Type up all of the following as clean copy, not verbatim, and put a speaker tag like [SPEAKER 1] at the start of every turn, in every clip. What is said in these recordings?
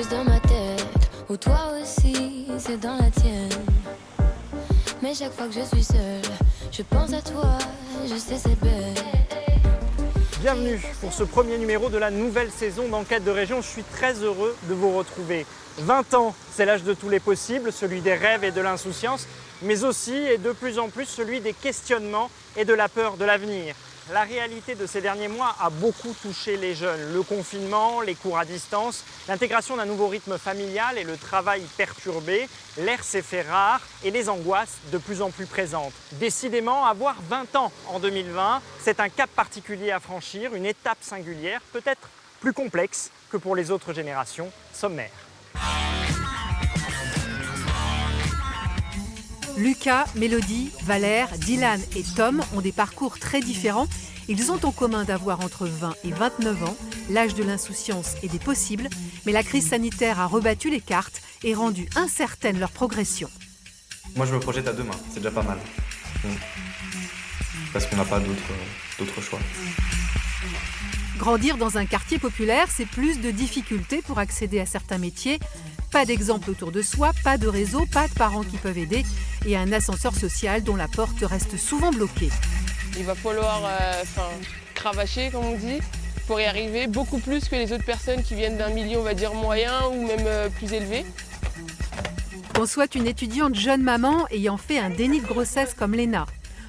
[SPEAKER 1] juste dans ma tête, ou toi aussi, c'est dans la tienne. Mais chaque fois que je suis seule, je pense à toi, je sais c'est bête.
[SPEAKER 2] Bienvenue pour ce premier numéro de la nouvelle saison d'Enquête de Région. Je suis très heureux de vous retrouver. 20 ans, c'est l'âge de tous les possibles, celui des rêves et de l'insouciance, mais aussi et de plus en plus celui des questionnements et de la peur de l'avenir. La réalité de ces derniers mois a beaucoup touché les jeunes. Le confinement, les cours à distance, l'intégration d'un nouveau rythme familial et le travail perturbé, l'air s'est fait rare et les angoisses de plus en plus présentes. Décidément, avoir 20 ans en 2020, c'est un cap particulier à franchir, une étape singulière, peut-être plus complexe que pour les autres générations sommaires.
[SPEAKER 3] Lucas, Mélodie, Valère, Dylan et Tom ont des parcours très différents. Ils ont en commun d'avoir entre 20 et 29 ans, l'âge de l'insouciance et des possibles, mais la crise sanitaire a rebattu les cartes et rendu incertaine leur progression.
[SPEAKER 4] Moi je me projette à demain, c'est déjà pas mal. Parce qu'on n'a pas d'autres choix.
[SPEAKER 3] Grandir dans un quartier populaire, c'est plus de difficultés pour accéder à certains métiers. Pas d'exemple autour de soi, pas de réseau, pas de parents qui peuvent aider et un ascenseur social dont la porte reste souvent bloquée.
[SPEAKER 5] Il va falloir cravacher, comme on dit, pour y arriver, beaucoup plus que les autres personnes qui viennent d'un milieu, on va dire, moyen ou même plus élevé.
[SPEAKER 3] Qu'on soit une étudiante jeune maman ayant fait un déni de grossesse comme Léna,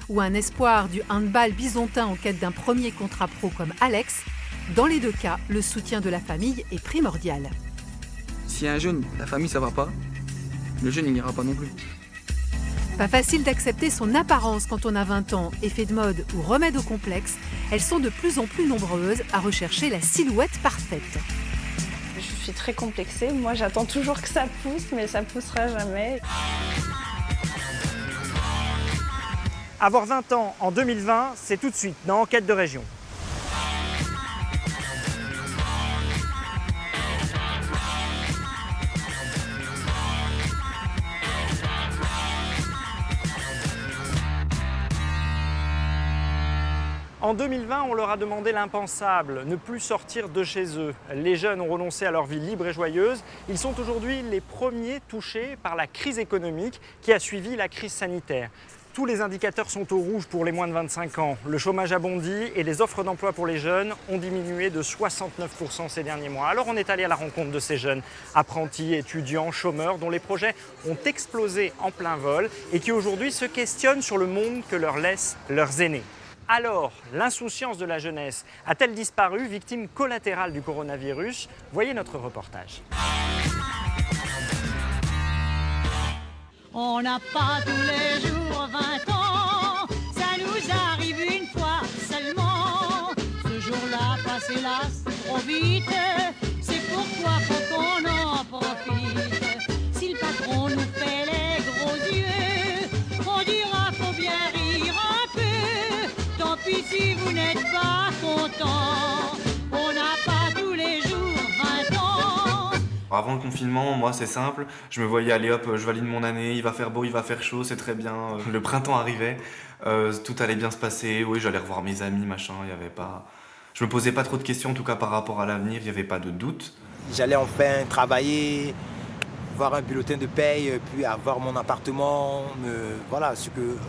[SPEAKER 3] ou un espoir du handball bisontin en quête d'un premier contrat pro comme Alex, dans les deux cas, le soutien de la famille est primordial.
[SPEAKER 6] Si un jeune, la famille ça va pas, le jeune il n'ira pas non plus.
[SPEAKER 3] Pas facile d'accepter son apparence quand on a 20 ans, effet de mode ou remède au complexe, elles sont de plus en plus nombreuses à rechercher la silhouette parfaite.
[SPEAKER 7] Je suis très complexée, moi j'attends toujours que ça pousse, mais ça poussera jamais.
[SPEAKER 2] Avoir 20 ans en 2020, c'est tout de suite dans Enquête de Région. En 2020, on leur a demandé l'impensable, ne plus sortir de chez eux. Les jeunes ont renoncé à leur vie libre et joyeuse. Ils sont aujourd'hui les premiers touchés par la crise économique qui a suivi la crise sanitaire. Tous les indicateurs sont au rouge pour les moins de 25 ans. Le chômage a bondi et les offres d'emploi pour les jeunes ont diminué de 69% ces derniers mois. Alors on est allé à la rencontre de ces jeunes, apprentis, étudiants, chômeurs, dont les projets ont explosé en plein vol et qui aujourd'hui se questionnent sur le monde que leur laissent leurs aînés. Alors, l'insouciance de la jeunesse a-t-elle disparu, victime collatérale du coronavirus? Voyez notre reportage.
[SPEAKER 8] On n'a pas tous les jours 20 ans, ça nous arrive une fois seulement. Ce jour-là passe hélas trop vite, c'est pourquoi faut qu'on en profite. Si le patron nous fait les gros yeux, on dira faut bien rire un peu. Tant pis si vous n'êtes pas content, on n'a pas tous les jours 20 ans.
[SPEAKER 4] Avant le confinement, moi c'est simple, je me voyais aller hop, je valide mon année, il va faire beau, il va faire chaud, c'est très bien. Le printemps arrivait, tout allait bien se passer, oui j'allais revoir mes amis, machin, il y avait pas... Je me posais pas trop de questions en tout cas par rapport à l'avenir, il n'y avait pas de doute.
[SPEAKER 9] J'allais enfin travailler, voir un bulletin de paye, puis avoir mon appartement,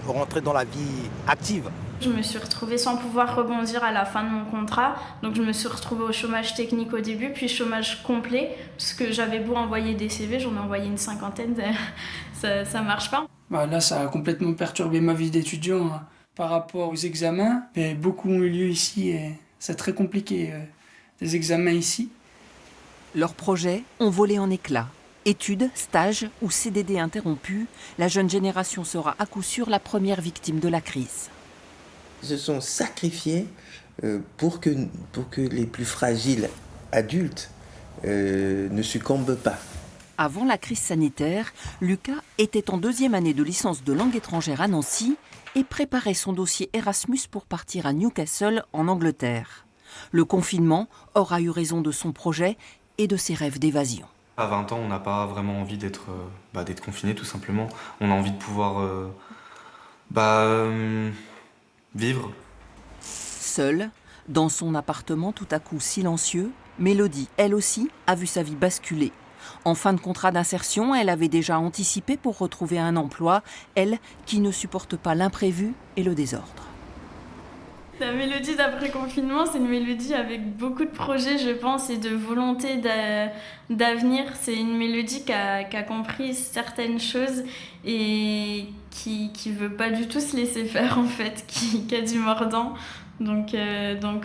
[SPEAKER 9] rentrer dans la vie active.
[SPEAKER 10] Je me suis retrouvée sans pouvoir rebondir à la fin de mon contrat. Donc je me suis retrouvée au chômage technique au début, puis chômage complet, parce que j'avais beau envoyer des CV, j'en ai envoyé une cinquantaine, ça marche pas.
[SPEAKER 11] Là, ça a complètement perturbé ma vie d'étudiant par rapport aux examens. Mais beaucoup ont eu lieu ici et c'est très compliqué, des examens ici.
[SPEAKER 12] Leurs projets ont volé en éclats. Études, stages ou CDD interrompus, la jeune génération sera à coup sûr la première victime de la crise.
[SPEAKER 13] Ils se sont sacrifiés pour que les plus fragiles adultes ne succombent pas.
[SPEAKER 12] Avant la crise sanitaire, Lucas était en deuxième année de licence de langue étrangère à Nancy et préparait son dossier Erasmus pour partir à Newcastle, en Angleterre. Le confinement aura eu raison de son projet et de ses rêves d'évasion.
[SPEAKER 4] À 20 ans, on n'a pas vraiment envie d'être confiné tout simplement. On a envie de pouvoir vivre.
[SPEAKER 12] Seule, dans son appartement tout à coup silencieux, Mélodie, elle aussi, a vu sa vie basculer. En fin de contrat d'insertion, elle avait déjà anticipé pour retrouver un emploi, elle qui ne supporte pas l'imprévu et le désordre.
[SPEAKER 10] La mélodie d'après-confinement, c'est une mélodie avec beaucoup de projets, je pense, et de volonté d'avenir. C'est une mélodie qui a compris certaines choses et qui veut pas du tout se laisser faire, en fait, qui a du mordant. Donc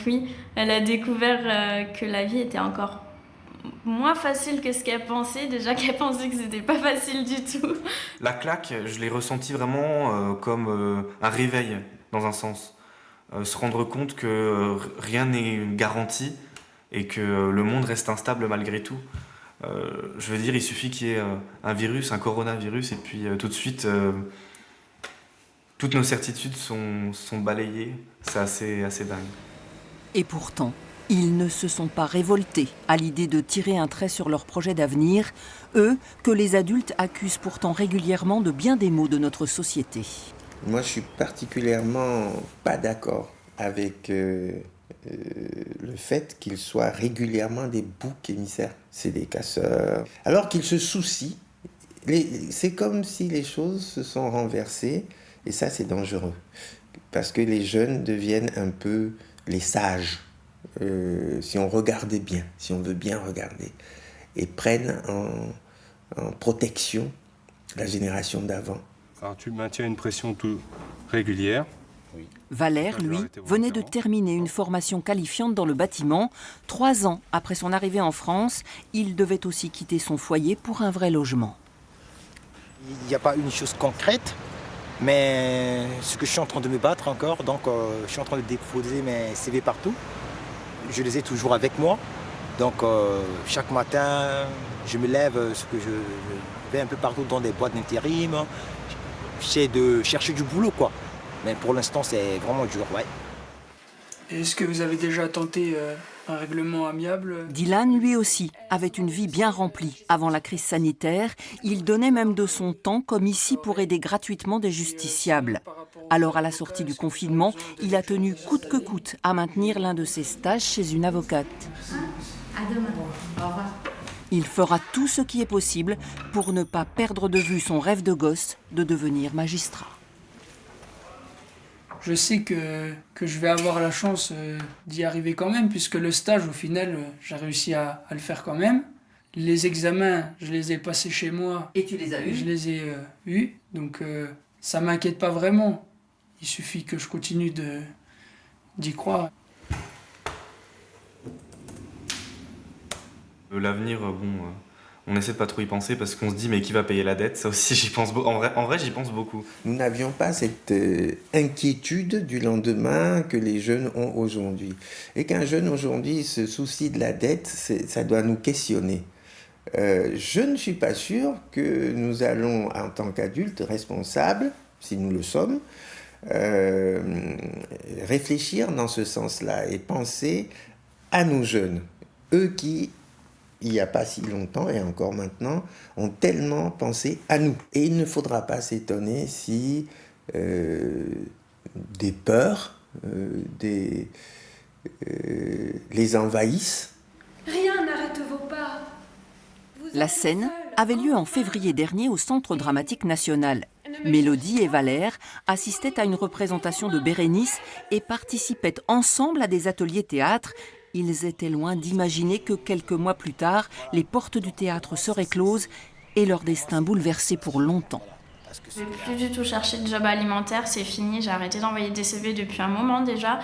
[SPEAKER 10] oui, elle a découvert que la vie était encore moins facile que ce qu'elle pensait. Déjà qu'elle pensait que c'était pas facile du tout.
[SPEAKER 4] La claque, je l'ai ressentie vraiment comme un réveil, dans un sens. Se rendre compte que rien n'est garanti et que le monde reste instable malgré tout. Je veux dire, il suffit qu'il y ait un virus, un coronavirus, et puis tout de suite, toutes nos certitudes sont balayées. C'est assez dingue.
[SPEAKER 12] Et pourtant, ils ne se sont pas révoltés à l'idée de tirer un trait sur leur projet d'avenir, eux que les adultes accusent pourtant régulièrement de bien des maux de notre société.
[SPEAKER 13] Moi, je suis particulièrement pas d'accord avec le fait qu'ils soient régulièrement des boucs émissaires. C'est des casseurs. Alors qu'ils se soucient, c'est comme si les choses se sont renversées, et ça, c'est dangereux. Parce que les jeunes deviennent un peu les sages, si on regardait bien, si on veut bien regarder, et prennent en protection la génération d'avant.
[SPEAKER 14] Alors tu maintiens une pression tout régulière.
[SPEAKER 13] Oui.
[SPEAKER 12] Valère, lui, venait de terminer une formation qualifiante dans le bâtiment. 3 ans après son arrivée en France, il devait aussi quitter son foyer pour un vrai logement.
[SPEAKER 9] Il n'y a pas une chose concrète, mais ce que je suis en train de me battre encore, donc je suis en train de déposer mes CV partout. Je les ai toujours avec moi. Donc chaque matin, je me lève, je vais un peu partout dans des boîtes d'intérim. J'essaie de chercher du boulot, quoi. Mais pour l'instant, c'est vraiment dur, ouais.
[SPEAKER 11] Est-ce que vous avez déjà tenté un règlement amiable ?
[SPEAKER 12] Dylan, lui aussi, avait une vie bien remplie avant la crise sanitaire. Il donnait même de son temps, comme ici, pour aider gratuitement des justiciables. Alors, à la sortie du confinement, il a tenu coûte que coûte à maintenir l'un de ses stages chez une avocate.
[SPEAKER 15] À demain. Au revoir.
[SPEAKER 12] Il fera tout ce qui est possible pour ne pas perdre de vue son rêve de gosse de devenir magistrat.
[SPEAKER 11] Je sais que je vais avoir la chance d'y arriver quand même, puisque le stage, au final, j'ai réussi à le faire quand même. Les examens, je les ai passés chez moi.
[SPEAKER 12] Et tu les as eus ?
[SPEAKER 11] Je les ai eus, donc ça ne m'inquiète pas vraiment. Il suffit que je continue d'y croire.
[SPEAKER 4] L'avenir, on essaie de pas trop y penser parce qu'on se dit mais qui va payer la dette ? Ça aussi j'y pense beaucoup. En vrai j'y pense beaucoup.
[SPEAKER 13] Nous n'avions pas cette inquiétude du lendemain que les jeunes ont aujourd'hui. Et qu'un jeune aujourd'hui se soucie de la dette, ça doit nous questionner. Je ne suis pas sûr que nous allons, en tant qu'adultes responsables, si nous le sommes, réfléchir dans ce sens-là et penser à nos jeunes. Eux qui, il n'y a pas si longtemps et encore maintenant, ont tellement pensé à nous. Et il ne faudra pas s'étonner si des peurs les envahissent.
[SPEAKER 15] Rien n'arrête vos pas.
[SPEAKER 12] La scène avait lieu en février dernier au Centre dramatique national. Mélodie et Valère assistaient à une représentation de Bérénice et participaient ensemble à des ateliers théâtre. Ils étaient loin d'imaginer que quelques mois plus tard, les portes du théâtre seraient closes et leur destin bouleversé pour longtemps.
[SPEAKER 10] Je n'ai plus du tout cherché de job alimentaire, c'est fini, j'ai arrêté d'envoyer des CV depuis un moment déjà.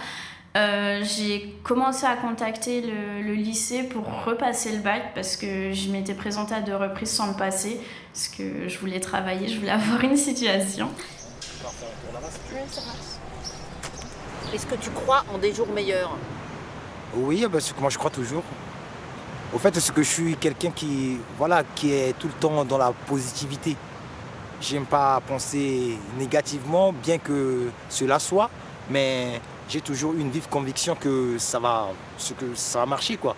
[SPEAKER 10] J'ai commencé à contacter le lycée pour repasser le bac parce que je m'étais présentée à 2 reprises sans le passer parce que je voulais travailler, je voulais avoir une situation.
[SPEAKER 12] Est-ce que tu crois en des jours meilleurs ?
[SPEAKER 9] Oui, moi je crois toujours. Au fait, c'est que je suis quelqu'un qui est tout le temps dans la positivité. J'aime pas penser négativement, bien que cela soit, mais j'ai toujours une vive conviction que ça va marcher, quoi.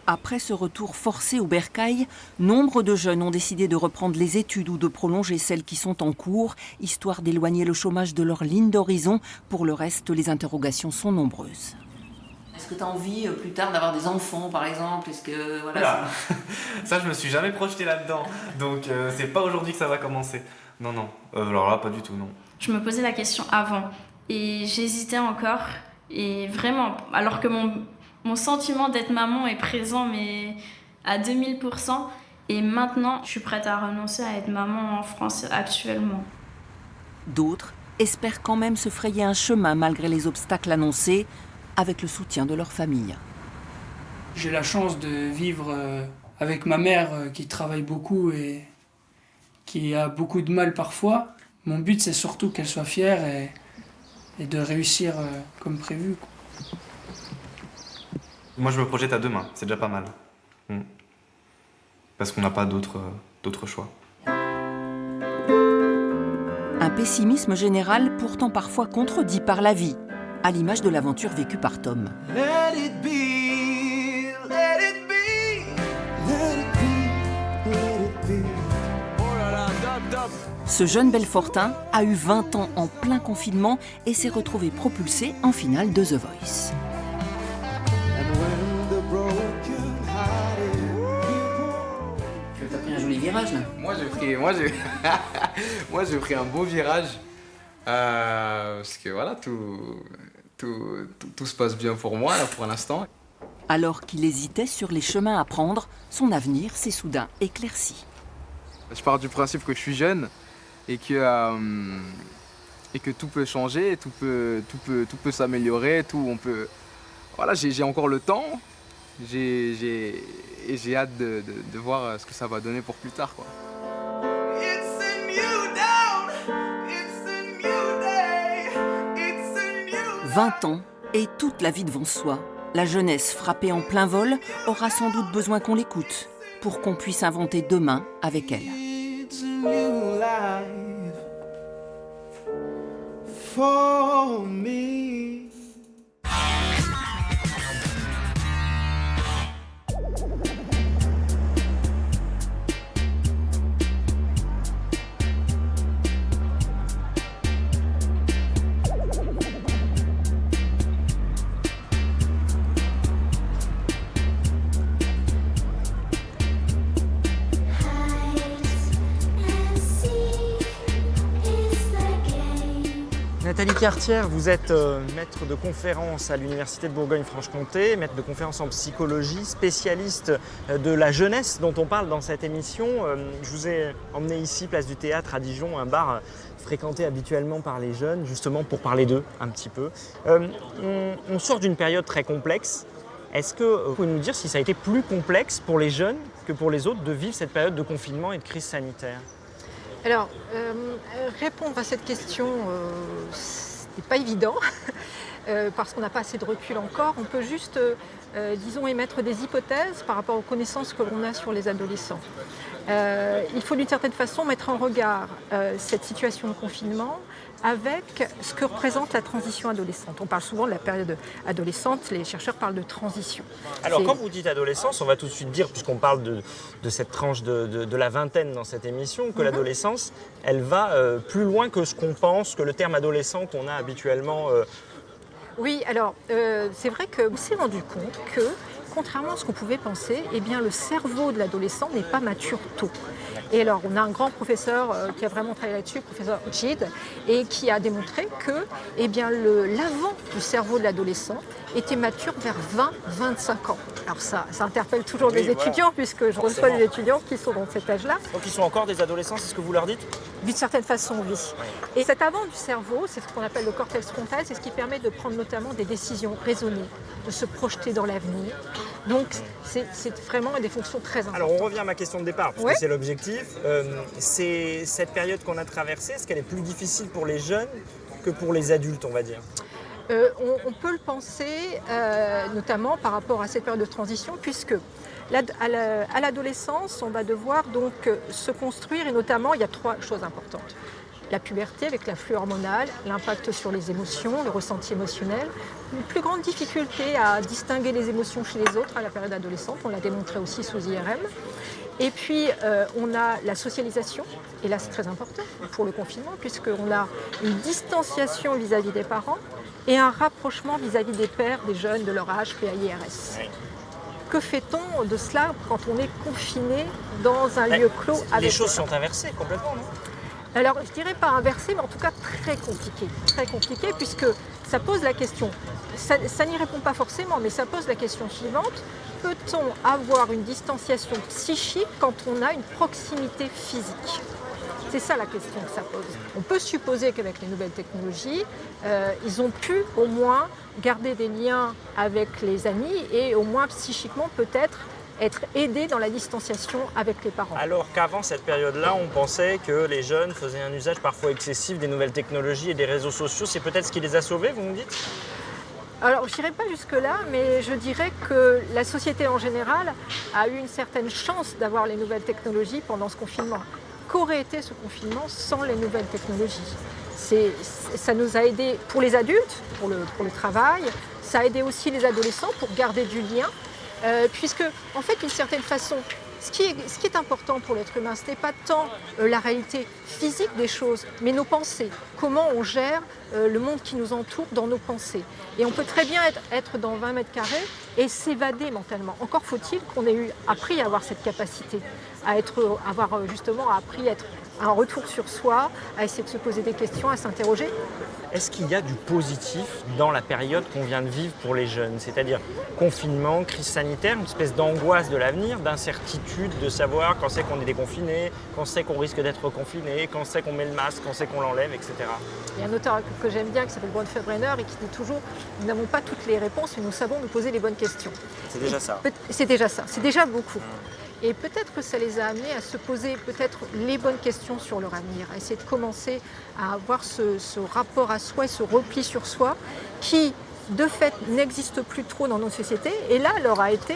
[SPEAKER 12] Après ce retour forcé au bercail, nombre de jeunes ont décidé de reprendre les études ou de prolonger celles qui sont en cours, histoire d'éloigner le chômage de leur ligne d'horizon. Pour le reste, les interrogations sont nombreuses. Est-ce que tu as envie plus tard d'avoir des enfants, par exemple? Est-ce que
[SPEAKER 4] voilà. Ça, je me suis jamais projeté là-dedans. Donc, c'est pas aujourd'hui que ça va commencer. Non. Alors là, pas du tout, non.
[SPEAKER 10] Je me posais la question avant et j'hésitais encore. Et vraiment, alors que mon sentiment d'être maman est présent, mais à 2000%. Et maintenant, je suis prête à renoncer à être maman en France actuellement.
[SPEAKER 12] D'autres espèrent quand même se frayer un chemin malgré les obstacles annoncés, avec le soutien de leur famille.
[SPEAKER 11] J'ai la chance de vivre avec ma mère qui travaille beaucoup et qui a beaucoup de mal parfois. Mon but, c'est surtout qu'elle soit fière et de réussir comme prévu.
[SPEAKER 4] Moi, je me projette à 2 mains, c'est déjà pas mal. Parce qu'on n'a pas d'autre choix.
[SPEAKER 12] Un pessimisme général pourtant parfois contredit par la vie, à l'image de l'aventure vécue par Tom.
[SPEAKER 16] Let it be, let it be, let it be, let it be. Oh là là, dab.
[SPEAKER 12] Ce jeune Belfortin a eu 20 ans en plein confinement et s'est retrouvé propulsé en finale de The Voice.
[SPEAKER 6] T'as pris un joli virage là. Moi j'ai pris un beau virage parce que voilà tout se passe bien pour moi là pour l'instant.
[SPEAKER 12] Alors qu'il hésitait sur les chemins à prendre, son avenir s'est soudain éclairci.
[SPEAKER 6] Je pars du principe que je suis jeune et que tout peut changer, tout peut s'améliorer, on peut. Voilà, j'ai encore le temps. J'ai hâte de voir ce que ça va donner pour plus tard, quoi.
[SPEAKER 12] 20 ans et toute la vie devant soi. La jeunesse frappée en plein vol aura sans doute besoin qu'on l'écoute pour qu'on puisse inventer demain avec elle.
[SPEAKER 16] It's a new life for me.
[SPEAKER 2] Nathalie Cartier, vous êtes maître de conférence à l'Université de Bourgogne-Franche-Comté, maître de conférence en psychologie, spécialiste de la jeunesse dont on parle dans cette émission. Je vous ai emmené ici, place du Théâtre à Dijon, un bar fréquenté habituellement par les jeunes, justement pour parler d'eux un petit peu. On sort d'une période très complexe. Est-ce que vous pouvez nous dire si ça a été plus complexe pour les jeunes que pour les autres de vivre cette période de confinement et de crise sanitaire ?
[SPEAKER 17] Alors, répondre à cette question, ce n'est pas évident, parce qu'on n'a pas assez de recul encore. On peut juste, disons, émettre des hypothèses par rapport aux connaissances que l'on a sur les adolescents. Il faut d'une certaine façon mettre en regard cette situation de confinement avec ce que représente la transition adolescente. On parle souvent de la période adolescente, les chercheurs parlent de transition.
[SPEAKER 2] Alors quand vous dites adolescence, on va tout de suite dire, puisqu'on parle de cette tranche de la vingtaine dans cette émission, que l'adolescence, elle va plus loin que ce qu'on pense, que le terme adolescent qu'on a habituellement.
[SPEAKER 17] Oui, alors c'est vrai qu'on s'est rendu compte que, contrairement à ce qu'on pouvait penser, eh bien, le cerveau de l'adolescent n'est pas mature tôt. Et alors, on a un grand professeur qui a vraiment travaillé là-dessus, le professeur Uchid, et qui a démontré que eh bien, l'avant du cerveau de l'adolescent était mature vers 20-25 ans. Alors ça interpelle toujours les étudiants, puisque je reçois des étudiants qui sont dans cet âge-là.
[SPEAKER 2] Donc ils sont encore des adolescents, c'est ce que vous leur dites ?
[SPEAKER 17] D'une certaine façon, oui. Et cet avant du cerveau, c'est ce qu'on appelle le cortex frontal, c'est ce qui permet de prendre notamment des décisions raisonnées, de se projeter dans l'avenir. Donc c'est vraiment des fonctions très importantes.
[SPEAKER 2] Alors on revient à ma question de départ, parce que c'est l'objectif. C'est cette période qu'on a traversée, est-ce qu'elle est plus difficile pour les jeunes que pour les adultes, on va dire ?
[SPEAKER 17] On peut le penser, notamment par rapport à cette période de transition, puisque à l'adolescence, on va devoir donc se construire, et notamment, il y a 3 choses importantes. La puberté avec l'afflux hormonal, l'impact sur les émotions, le ressenti émotionnel, une plus grande difficulté à distinguer les émotions chez les autres à la période adolescente, on l'a démontré aussi sous IRM. Et puis, on a la socialisation, et là c'est très important pour le confinement, puisqu'on a une distanciation vis-à-vis des parents et un rapprochement vis-à-vis des pères, des jeunes de leur âge, PAIRS. Oui. Que fait-on de cela quand on est confiné dans un lieu clos avec
[SPEAKER 2] les choses sont inversées complètement, non?
[SPEAKER 17] Alors, je dirais pas inversé, mais en tout cas très compliqué, puisque ça pose la question, ça n'y répond pas forcément, mais ça pose la question suivante, peut-on avoir une distanciation psychique quand on a une proximité physique? C'est ça la question que ça pose. On peut supposer qu'avec les nouvelles technologies, ils ont pu au moins garder des liens avec les amis et au moins psychiquement peut-être être aidés dans la distanciation avec les parents.
[SPEAKER 2] Alors qu'avant cette période-là, on pensait que les jeunes faisaient un usage parfois excessif des nouvelles technologies et des réseaux sociaux. C'est peut-être ce qui les a sauvés, vous me dites?
[SPEAKER 17] Alors, je n'irai pas jusque-là, mais je dirais que la société en général a eu une certaine chance d'avoir les nouvelles technologies pendant ce confinement. Qu'aurait été ce confinement sans les nouvelles technologies? Ça nous a aidés pour les adultes, pour le travail, ça a aidé aussi les adolescents pour garder du lien, puisque, en fait, d'une certaine façon, ce qui est important pour l'être humain, ce n'est pas tant la réalité physique des choses, mais nos pensées. Comment on gère le monde qui nous entoure dans nos pensées. Et on peut très bien être dans 20 mètres carrés et s'évader mentalement. Encore faut-il qu'on ait appris à avoir cette capacité, avoir justement appris à être un retour sur soi, à essayer de se poser des questions, à s'interroger.
[SPEAKER 2] Est-ce qu'il y a du positif dans la période qu'on vient de vivre pour les jeunes? C'est-à-dire confinement, crise sanitaire, une espèce d'angoisse de l'avenir, d'incertitude, de savoir quand c'est qu'on est déconfiné, quand c'est qu'on risque d'être confiné, quand c'est qu'on met le masque, quand c'est qu'on l'enlève, etc.
[SPEAKER 17] Il y a un auteur que j'aime bien qui s'appelle Bronfenbrenner et qui dit toujours « Nous n'avons pas toutes les réponses, mais nous savons nous poser les bonnes questions ».
[SPEAKER 2] C'est déjà ça.
[SPEAKER 17] C'est déjà ça, c'est déjà beaucoup. Et peut-être que ça les a amenés à se poser peut-être les bonnes questions sur leur avenir, à essayer de commencer à avoir ce rapport à soi et ce repli sur soi qui, de fait, n'existe plus trop dans nos sociétés et là leur a été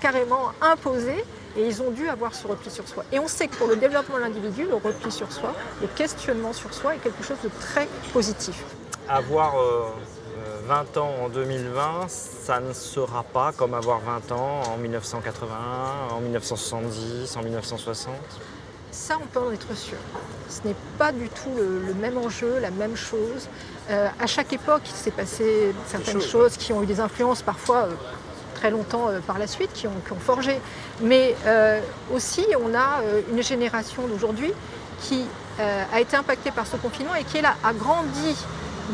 [SPEAKER 17] carrément imposé et ils ont dû avoir ce repli sur soi. Et on sait que pour le développement de l'individu, le repli sur soi, le questionnement sur soi est quelque chose de très positif.
[SPEAKER 2] Avoir 20 ans en 2020, ça ne sera pas comme avoir 20 ans en 1981, en 1970, en 1960.
[SPEAKER 17] Ça, on peut en être sûr. Ce n'est pas du tout le même enjeu, la même chose. À chaque époque, il s'est passé certaines choses qui ont eu des influences parfois très longtemps par la suite, qui ont forgé. Mais aussi, on a une génération d'aujourd'hui qui a été impactée par ce confinement et qui est là, a grandi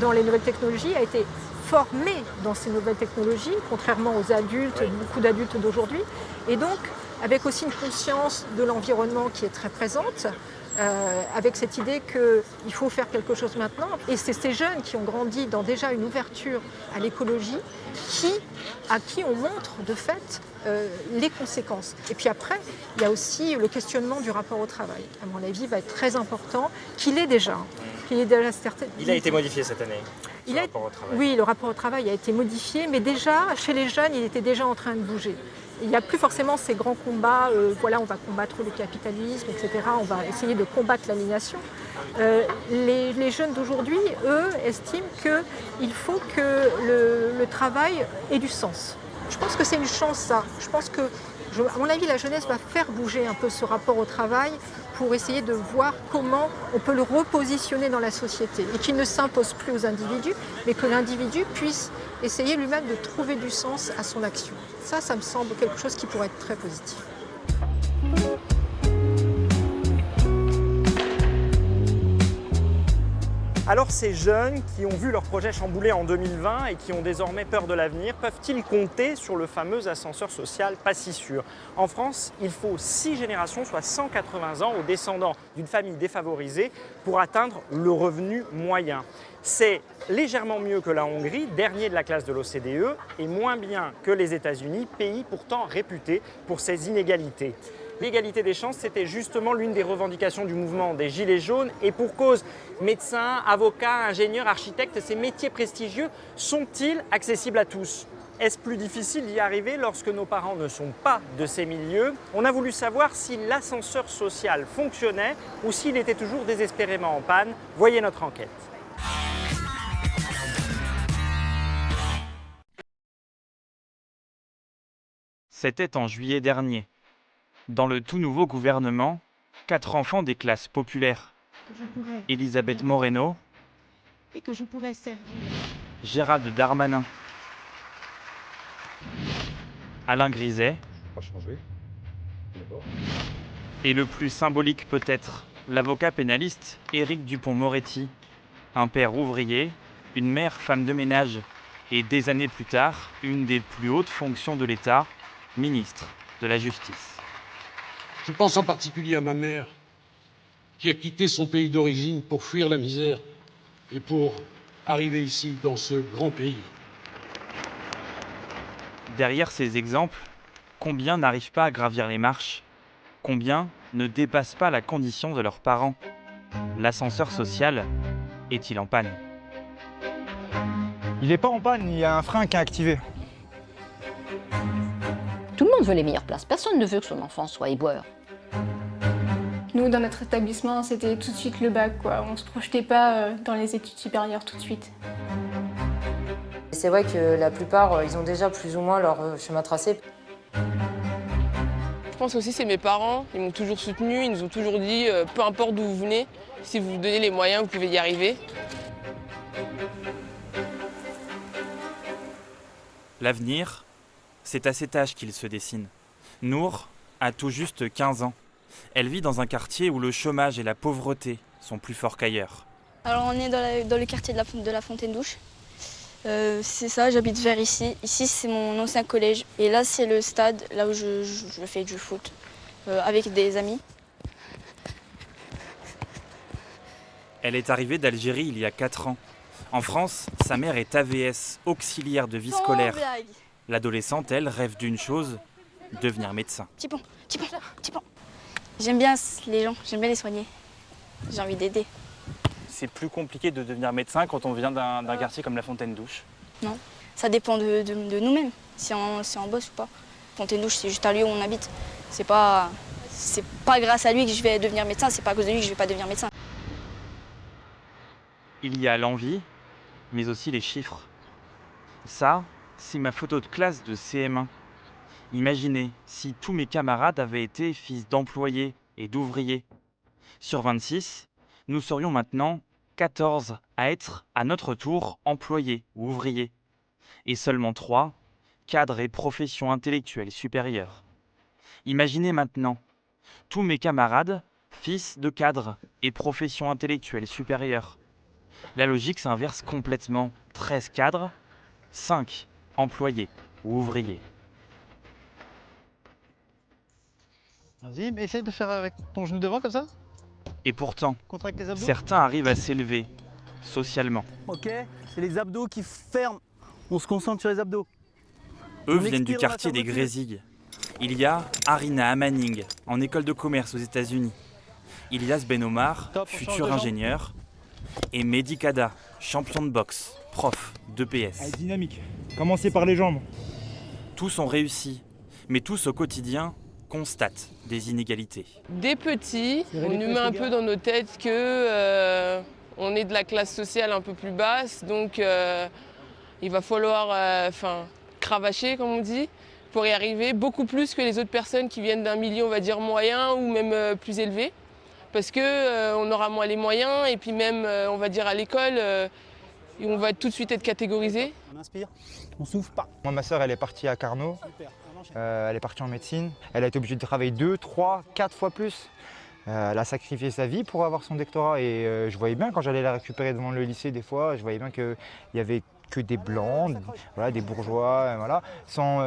[SPEAKER 17] dans les nouvelles technologies, a été formée dans ces nouvelles technologies, contrairement aux adultes, beaucoup d'adultes d'aujourd'hui. Et donc, avec aussi une conscience de l'environnement qui est très présente, avec cette idée qu'il faut faire quelque chose maintenant. Et c'est ces jeunes qui ont grandi dans déjà une ouverture à l'écologie à qui on montre de fait les conséquences. Et puis après, il y a aussi le questionnement du rapport au travail. À mon avis, va être très important, qu'il est déjà.
[SPEAKER 2] Il a été modifié cette année.
[SPEAKER 17] Oui, le rapport au travail a été modifié, mais déjà, chez les jeunes, il était déjà en train de bouger. Il n'y a plus forcément ces grands combats, on va combattre le capitalisme, etc. On va essayer de combattre l'aliénation. Les jeunes d'aujourd'hui, eux, estiment qu'il faut que le travail ait du sens. Je pense que c'est une chance, ça. Je pense que, à mon avis, la jeunesse va faire bouger un peu ce rapport au travail pour essayer de voir comment on peut le repositionner dans la société et qu'il ne s'impose plus aux individus, mais que l'individu puisse essayer lui-même de trouver du sens à son action. Ça me semble quelque chose qui pourrait être très positif.
[SPEAKER 2] Alors ces jeunes qui ont vu leur projet chamboulé en 2020 et qui ont désormais peur de l'avenir, peuvent-ils compter sur le fameux ascenseur social pas si sûr? En France, il faut 6 générations, soit 180 ans, aux descendants d'une famille défavorisée pour atteindre le revenu moyen. C'est légèrement mieux que la Hongrie, dernier de la classe de l'OCDE, et moins bien que les États-Unis, pays pourtant réputé pour ses inégalités. L'égalité des chances, c'était justement l'une des revendications du mouvement des Gilets jaunes et pour cause. Médecins, avocats, ingénieurs, architectes, ces métiers prestigieux sont-ils accessibles à tous? Est-ce plus difficile d'y arriver lorsque nos parents ne sont pas de ces milieux? On a voulu savoir si l'ascenseur social fonctionnait ou s'il était toujours désespérément en panne. Voyez notre enquête.
[SPEAKER 18] C'était en juillet dernier.
[SPEAKER 2] Dans le tout nouveau gouvernement, 4 enfants des classes populaires. Elisabeth Moreno,
[SPEAKER 15] Et que je pourrais servir.
[SPEAKER 2] Gérald Darmanin, Alain Griset, et le plus symbolique peut-être, l'avocat pénaliste Éric Dupond-Moretti, un père ouvrier, une mère femme de ménage, et des années plus tard, une des plus hautes fonctions de l'État, ministre de la Justice.
[SPEAKER 18] Je pense en particulier à ma mère, qui a quitté son pays d'origine pour fuir la misère et pour arriver ici, dans ce grand pays.
[SPEAKER 2] Derrière ces exemples, combien n'arrivent pas à gravir les marches? Combien ne dépassent pas la condition de leurs parents? L'ascenseur social est-il en panne?
[SPEAKER 19] Il n'est pas en panne, il y a un frein qui est activé.
[SPEAKER 20] Tout le monde veut les meilleures places. Personne ne veut que son enfant soit éboueur.
[SPEAKER 21] Nous, dans notre établissement, c'était tout de suite le bac, quoi. On se projetait pas dans les études supérieures tout de suite.
[SPEAKER 22] C'est vrai que la plupart, ils ont déjà plus ou moins leur chemin tracé.
[SPEAKER 5] Je pense aussi c'est mes parents, ils m'ont toujours soutenu, ils nous ont toujours dit peu importe d'où vous venez, si vous vous donnez les moyens, vous pouvez y arriver.
[SPEAKER 2] L'avenir, c'est à cet âge qu'il se dessine. Nour a tout juste 15 ans. Elle vit dans un quartier où le chômage et la pauvreté sont plus forts qu'ailleurs.
[SPEAKER 23] Alors on est dans le quartier de la Fontaine-Douche. C'est ça, j'habite vers ici. Ici c'est mon ancien collège. Et là c'est le stade, là où je fais du foot avec des amis.
[SPEAKER 2] Elle est arrivée d'Algérie il y a 4 ans. En France, sa mère est AVS, auxiliaire de vie scolaire. L'adolescente, elle, rêve d'une chose, devenir médecin.
[SPEAKER 23] Petit pont. J'aime bien les gens, j'aime bien les soigner. J'ai envie d'aider.
[SPEAKER 2] C'est plus compliqué de devenir médecin quand on vient d'un quartier comme la Fontaine-Douche?
[SPEAKER 23] Non, ça dépend de nous-mêmes, si on bosse ou pas. Fontaine-Douche, c'est juste un lieu où on habite. C'est pas grâce à lui que je vais devenir médecin, c'est pas à cause de lui que je vais pas devenir médecin.
[SPEAKER 2] Il y a l'envie, mais aussi les chiffres. Ça, c'est ma photo de classe de CM1. Imaginez si tous mes camarades avaient été fils d'employés et d'ouvriers. Sur 26, nous serions maintenant 14 à être à notre tour employés ou ouvriers. Et seulement 3, cadres et professions intellectuelles supérieures. Imaginez maintenant, tous mes camarades, fils de cadres et professions intellectuelles supérieures. La logique s'inverse complètement. 13 cadres, 5 employés ou ouvriers.
[SPEAKER 19] Vas-y, mais essaye de faire avec ton genou devant comme ça.
[SPEAKER 2] Et pourtant,
[SPEAKER 19] Contracte les abdos.
[SPEAKER 2] certains arrivent à s'élever socialement.
[SPEAKER 19] Ok, c'est les abdos qui ferment. On se concentre sur les abdos.
[SPEAKER 2] Eux viennent du quartier des Grésilles. Il y a Arina Manning, en école de commerce aux États-Unis. Ilyas Ben Omar, futur ingénieur. Et Mehdi Kada, champion de boxe, prof d'EPS.
[SPEAKER 19] Allez, dynamique. Commencez par les jambes.
[SPEAKER 2] Tous ont réussi, mais tous au quotidien constatent des inégalités.
[SPEAKER 5] Des petits, on nous met un peu dans nos têtes que on est de la classe sociale un peu plus basse, donc il va falloir cravacher, comme on dit, pour y arriver beaucoup plus que les autres personnes qui viennent d'un milieu, on va dire, moyen ou même plus élevé. Parce qu'on aura moins les moyens et puis même, on va dire, à l'école, on va tout de suite être catégorisé.
[SPEAKER 19] On inspire, on souffle pas. Moi, ma soeur, elle est partie à Carnot. Elle est partie en médecine. Elle a été obligée de travailler 2, 3, 4 fois plus. Elle a sacrifié sa vie pour avoir son doctorat et je voyais bien quand j'allais la récupérer devant le lycée des fois, je voyais bien qu'il y avait que des blancs, voilà, des bourgeois, voilà, sans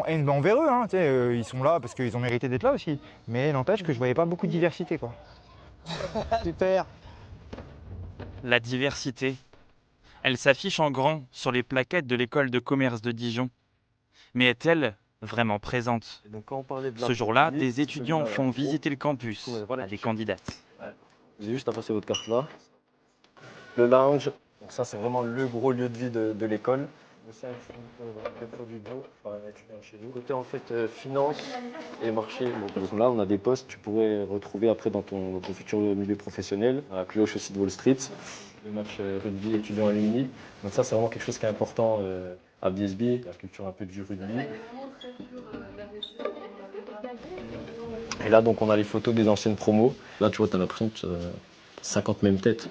[SPEAKER 19] haine envers eux. Hein, ils sont là parce qu'ils ont mérité d'être là aussi. Mais n'empêche que je voyais pas beaucoup de diversité, quoi. Super.
[SPEAKER 2] La diversité, elle s'affiche en grand sur les plaquettes de l'école de commerce de Dijon. Mais est-elle vraiment présente? Ce jour-là, des étudiants font visiter le campus à des candidates.
[SPEAKER 24] Vous avez juste à passer votre carte là. Le lounge, donc ça c'est vraiment le gros lieu de vie de l'école. Côté en fait finance et marché. Donc là on a des postes que tu pourrais retrouver après dans ton futur milieu professionnel, à la plus haute aussi de Wall Street. Le match rugby étudiant alumni. Donc ça c'est vraiment quelque chose qui est important à BSB, la culture un peu du rugby. Et là, donc, on a les photos des anciennes promos. Là, tu vois, t'as l'impression que 50 mêmes têtes.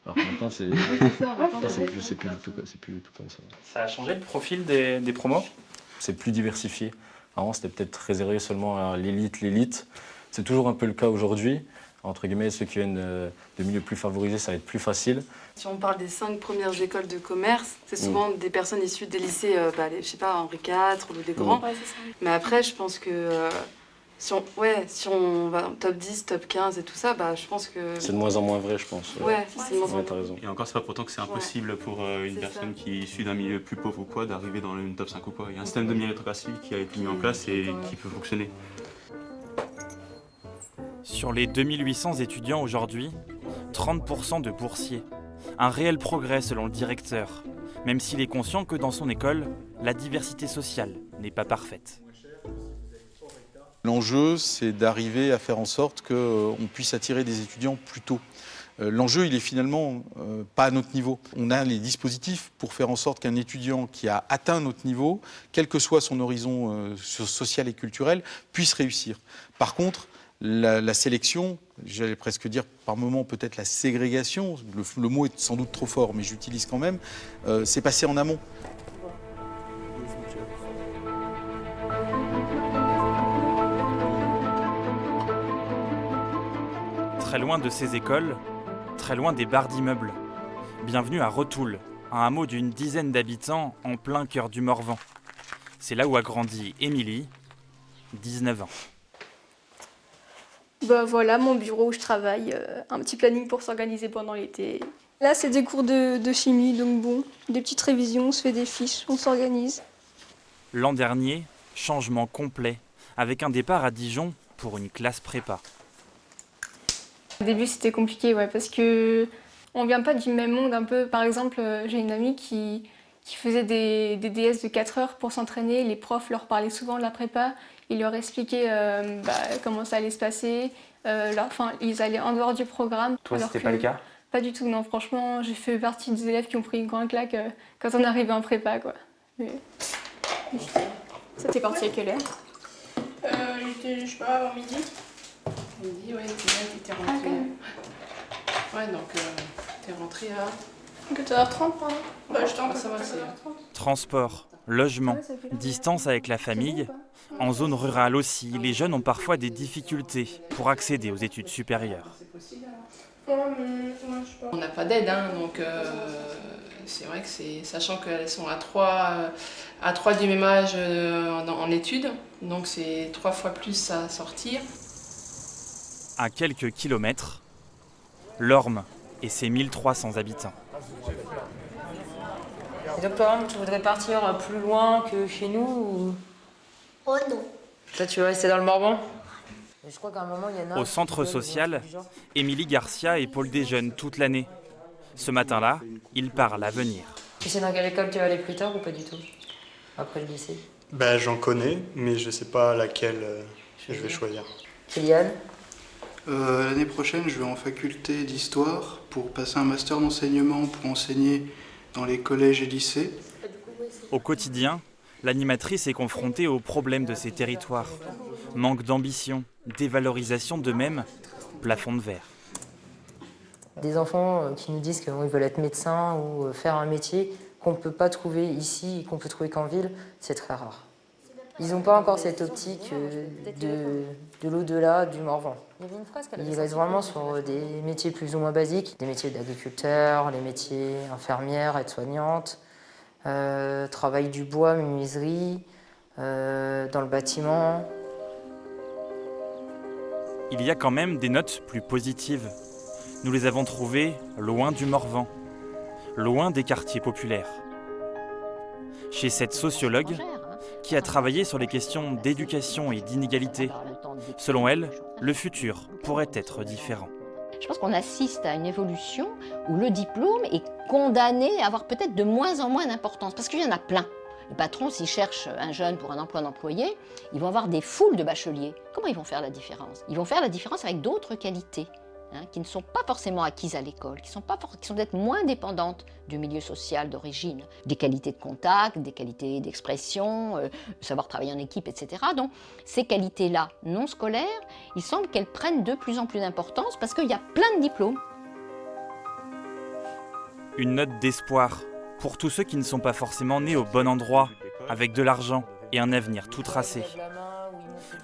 [SPEAKER 24] Alors que maintenant, c'est plus du tout comme ça.
[SPEAKER 1] Ça a changé le profil des promos? C'est plus diversifié. Avant, c'était peut-être réservé seulement à l'élite. C'est toujours un peu le cas aujourd'hui. Entre guillemets, ceux qui viennent de milieux plus favorisés, ça va être plus facile.
[SPEAKER 3] Si on parle des 5 premières écoles de commerce, c'est souvent des personnes issues des lycées, je sais pas, Henri IV ou des grands.
[SPEAKER 21] Ouais, c'est ça.
[SPEAKER 3] Mais après, je pense que si on va top 10, top 15 et tout ça, je pense que...
[SPEAKER 1] C'est de moins en moins vrai, je pense.
[SPEAKER 3] Ouais, c'est de moins en moins.
[SPEAKER 1] T'as raison.
[SPEAKER 7] Et encore, c'est pas pourtant que c'est impossible pour une personne qui est issue d'un milieu plus pauvre ou quoi d'arriver dans une top 5 ou quoi. Il y a un système de méritocratie qui a été mis en place et qui peut fonctionner.
[SPEAKER 8] Sur les 2800 étudiants aujourd'hui, 30% de boursiers. Un réel progrès selon le directeur, même s'il est conscient que dans son école, la diversité sociale n'est pas parfaite.
[SPEAKER 25] L'enjeu, c'est d'arriver à faire en sorte qu'on puisse attirer des étudiants plus tôt. L'enjeu, il est finalement pas à notre niveau. On a les dispositifs pour faire en sorte qu'un étudiant qui a atteint notre niveau, quel que soit son horizon social et culturel, puisse réussir. Par contre, la sélection, j'allais presque dire par moment peut-être la ségrégation, le mot est sans doute trop fort, mais j'utilise quand même, c'est passé en amont.
[SPEAKER 8] Très loin de ces écoles, très loin des barres d'immeubles. Bienvenue à Retoul, un hameau d'une dizaine d'habitants en plein cœur du Morvan. C'est là où a grandi Émilie, 19 ans.
[SPEAKER 21] Voilà mon bureau où je travaille, un petit planning pour s'organiser pendant l'été. Là c'est des cours de chimie, donc bon, des petites révisions, on se fait des fiches, on s'organise.
[SPEAKER 8] L'an dernier, changement complet, avec un départ à Dijon pour une classe prépa.
[SPEAKER 21] Au début c'était compliqué, parce que on vient pas du même monde un peu. Par exemple, j'ai une amie qui faisait des DS de 4 heures pour s'entraîner, les profs leur parlaient souvent de la prépa. Ils leur expliquaient comment ça allait se passer. Ils allaient en dehors du programme.
[SPEAKER 1] Toi, c'était pas le cas?
[SPEAKER 21] Pas du tout, non. Franchement, j'ai fait partie des élèves qui ont pris une grande claque quand on arrivait en prépa, quoi. Mais... Ça t'es parti à quelle heure?
[SPEAKER 5] J'étais, je sais pas, avant midi. Midi, ouais, t'étais rentrée. Ouais, donc t'es rentrée à 4h30, pardon. J'étais en ça va, c'est...
[SPEAKER 8] Transport, logement, distance avec la famille. En zone rurale aussi, les jeunes ont parfois des difficultés pour accéder aux études supérieures.
[SPEAKER 5] On n'a pas d'aide, donc c'est vrai que c'est... Sachant qu'elles sont à 3 du même âge en études, donc c'est 3 fois plus à sortir.
[SPEAKER 8] À quelques kilomètres, l'Orme et ses 1300 habitants.
[SPEAKER 22] Et donc toi, tu voudrais partir plus loin que chez nous ou...
[SPEAKER 26] Oh non.
[SPEAKER 22] Toi, tu veux rester dans le Morvan? Je crois qu'à un moment, il y en a...
[SPEAKER 8] Au centre social, Émilie Garcia épaule des jeunes toute l'année. Ce matin-là, il parle à venir.
[SPEAKER 22] Tu sais dans quelle école tu vas aller plus tard ou pas du tout? Après le lycée?
[SPEAKER 27] J'en connais, mais je sais pas laquelle je vais choisir.
[SPEAKER 22] Kylian?
[SPEAKER 28] L'année prochaine, je vais en faculté d'histoire pour passer un master d'enseignement pour enseigner dans les collèges et lycées.
[SPEAKER 8] Au quotidien, l'animatrice est confrontée aux problèmes de ces territoires. Manque d'ambition, dévalorisation d'eux-mêmes, plafond de verre.
[SPEAKER 22] Des enfants qui nous disent qu'ils veulent être médecins ou faire un métier qu'on ne peut pas trouver ici et qu'on peut trouver qu'en ville, c'est très rare. Ils n'ont pas encore cette optique de l'au-delà du Morvan. Ils restent vraiment sur des métiers plus ou moins basiques, des métiers d'agriculteur, les métiers infirmières, aides-soignantes, travail du bois, menuiserie, dans le bâtiment.
[SPEAKER 8] Il y a quand même des notes plus positives. Nous les avons trouvées loin du Morvan, loin des quartiers populaires. Chez cette sociologue, qui a travaillé sur les questions d'éducation et d'inégalité. Selon elle, le futur pourrait être différent.
[SPEAKER 20] Je pense qu'on assiste à une évolution où le diplôme est condamné à avoir peut-être de moins en moins d'importance, parce qu'il y en a plein. Les patrons, s'ils cherchent un jeune pour un emploi d'employé, ils vont avoir des foules de bacheliers. Comment ils vont faire la différence? Ils vont faire la différence avec d'autres qualités. qui ne sont pas forcément acquises à l'école, qui sont peut-être moins dépendantes du milieu social d'origine, des qualités de contact, des qualités d'expression, savoir travailler en équipe, etc. Donc ces qualités-là non scolaires, il semble qu'elles prennent de plus en plus d'importance parce qu'il y a plein de diplômes.
[SPEAKER 8] Une note d'espoir pour tous ceux qui ne sont pas forcément nés au bon endroit, avec de l'argent et un avenir tout tracé.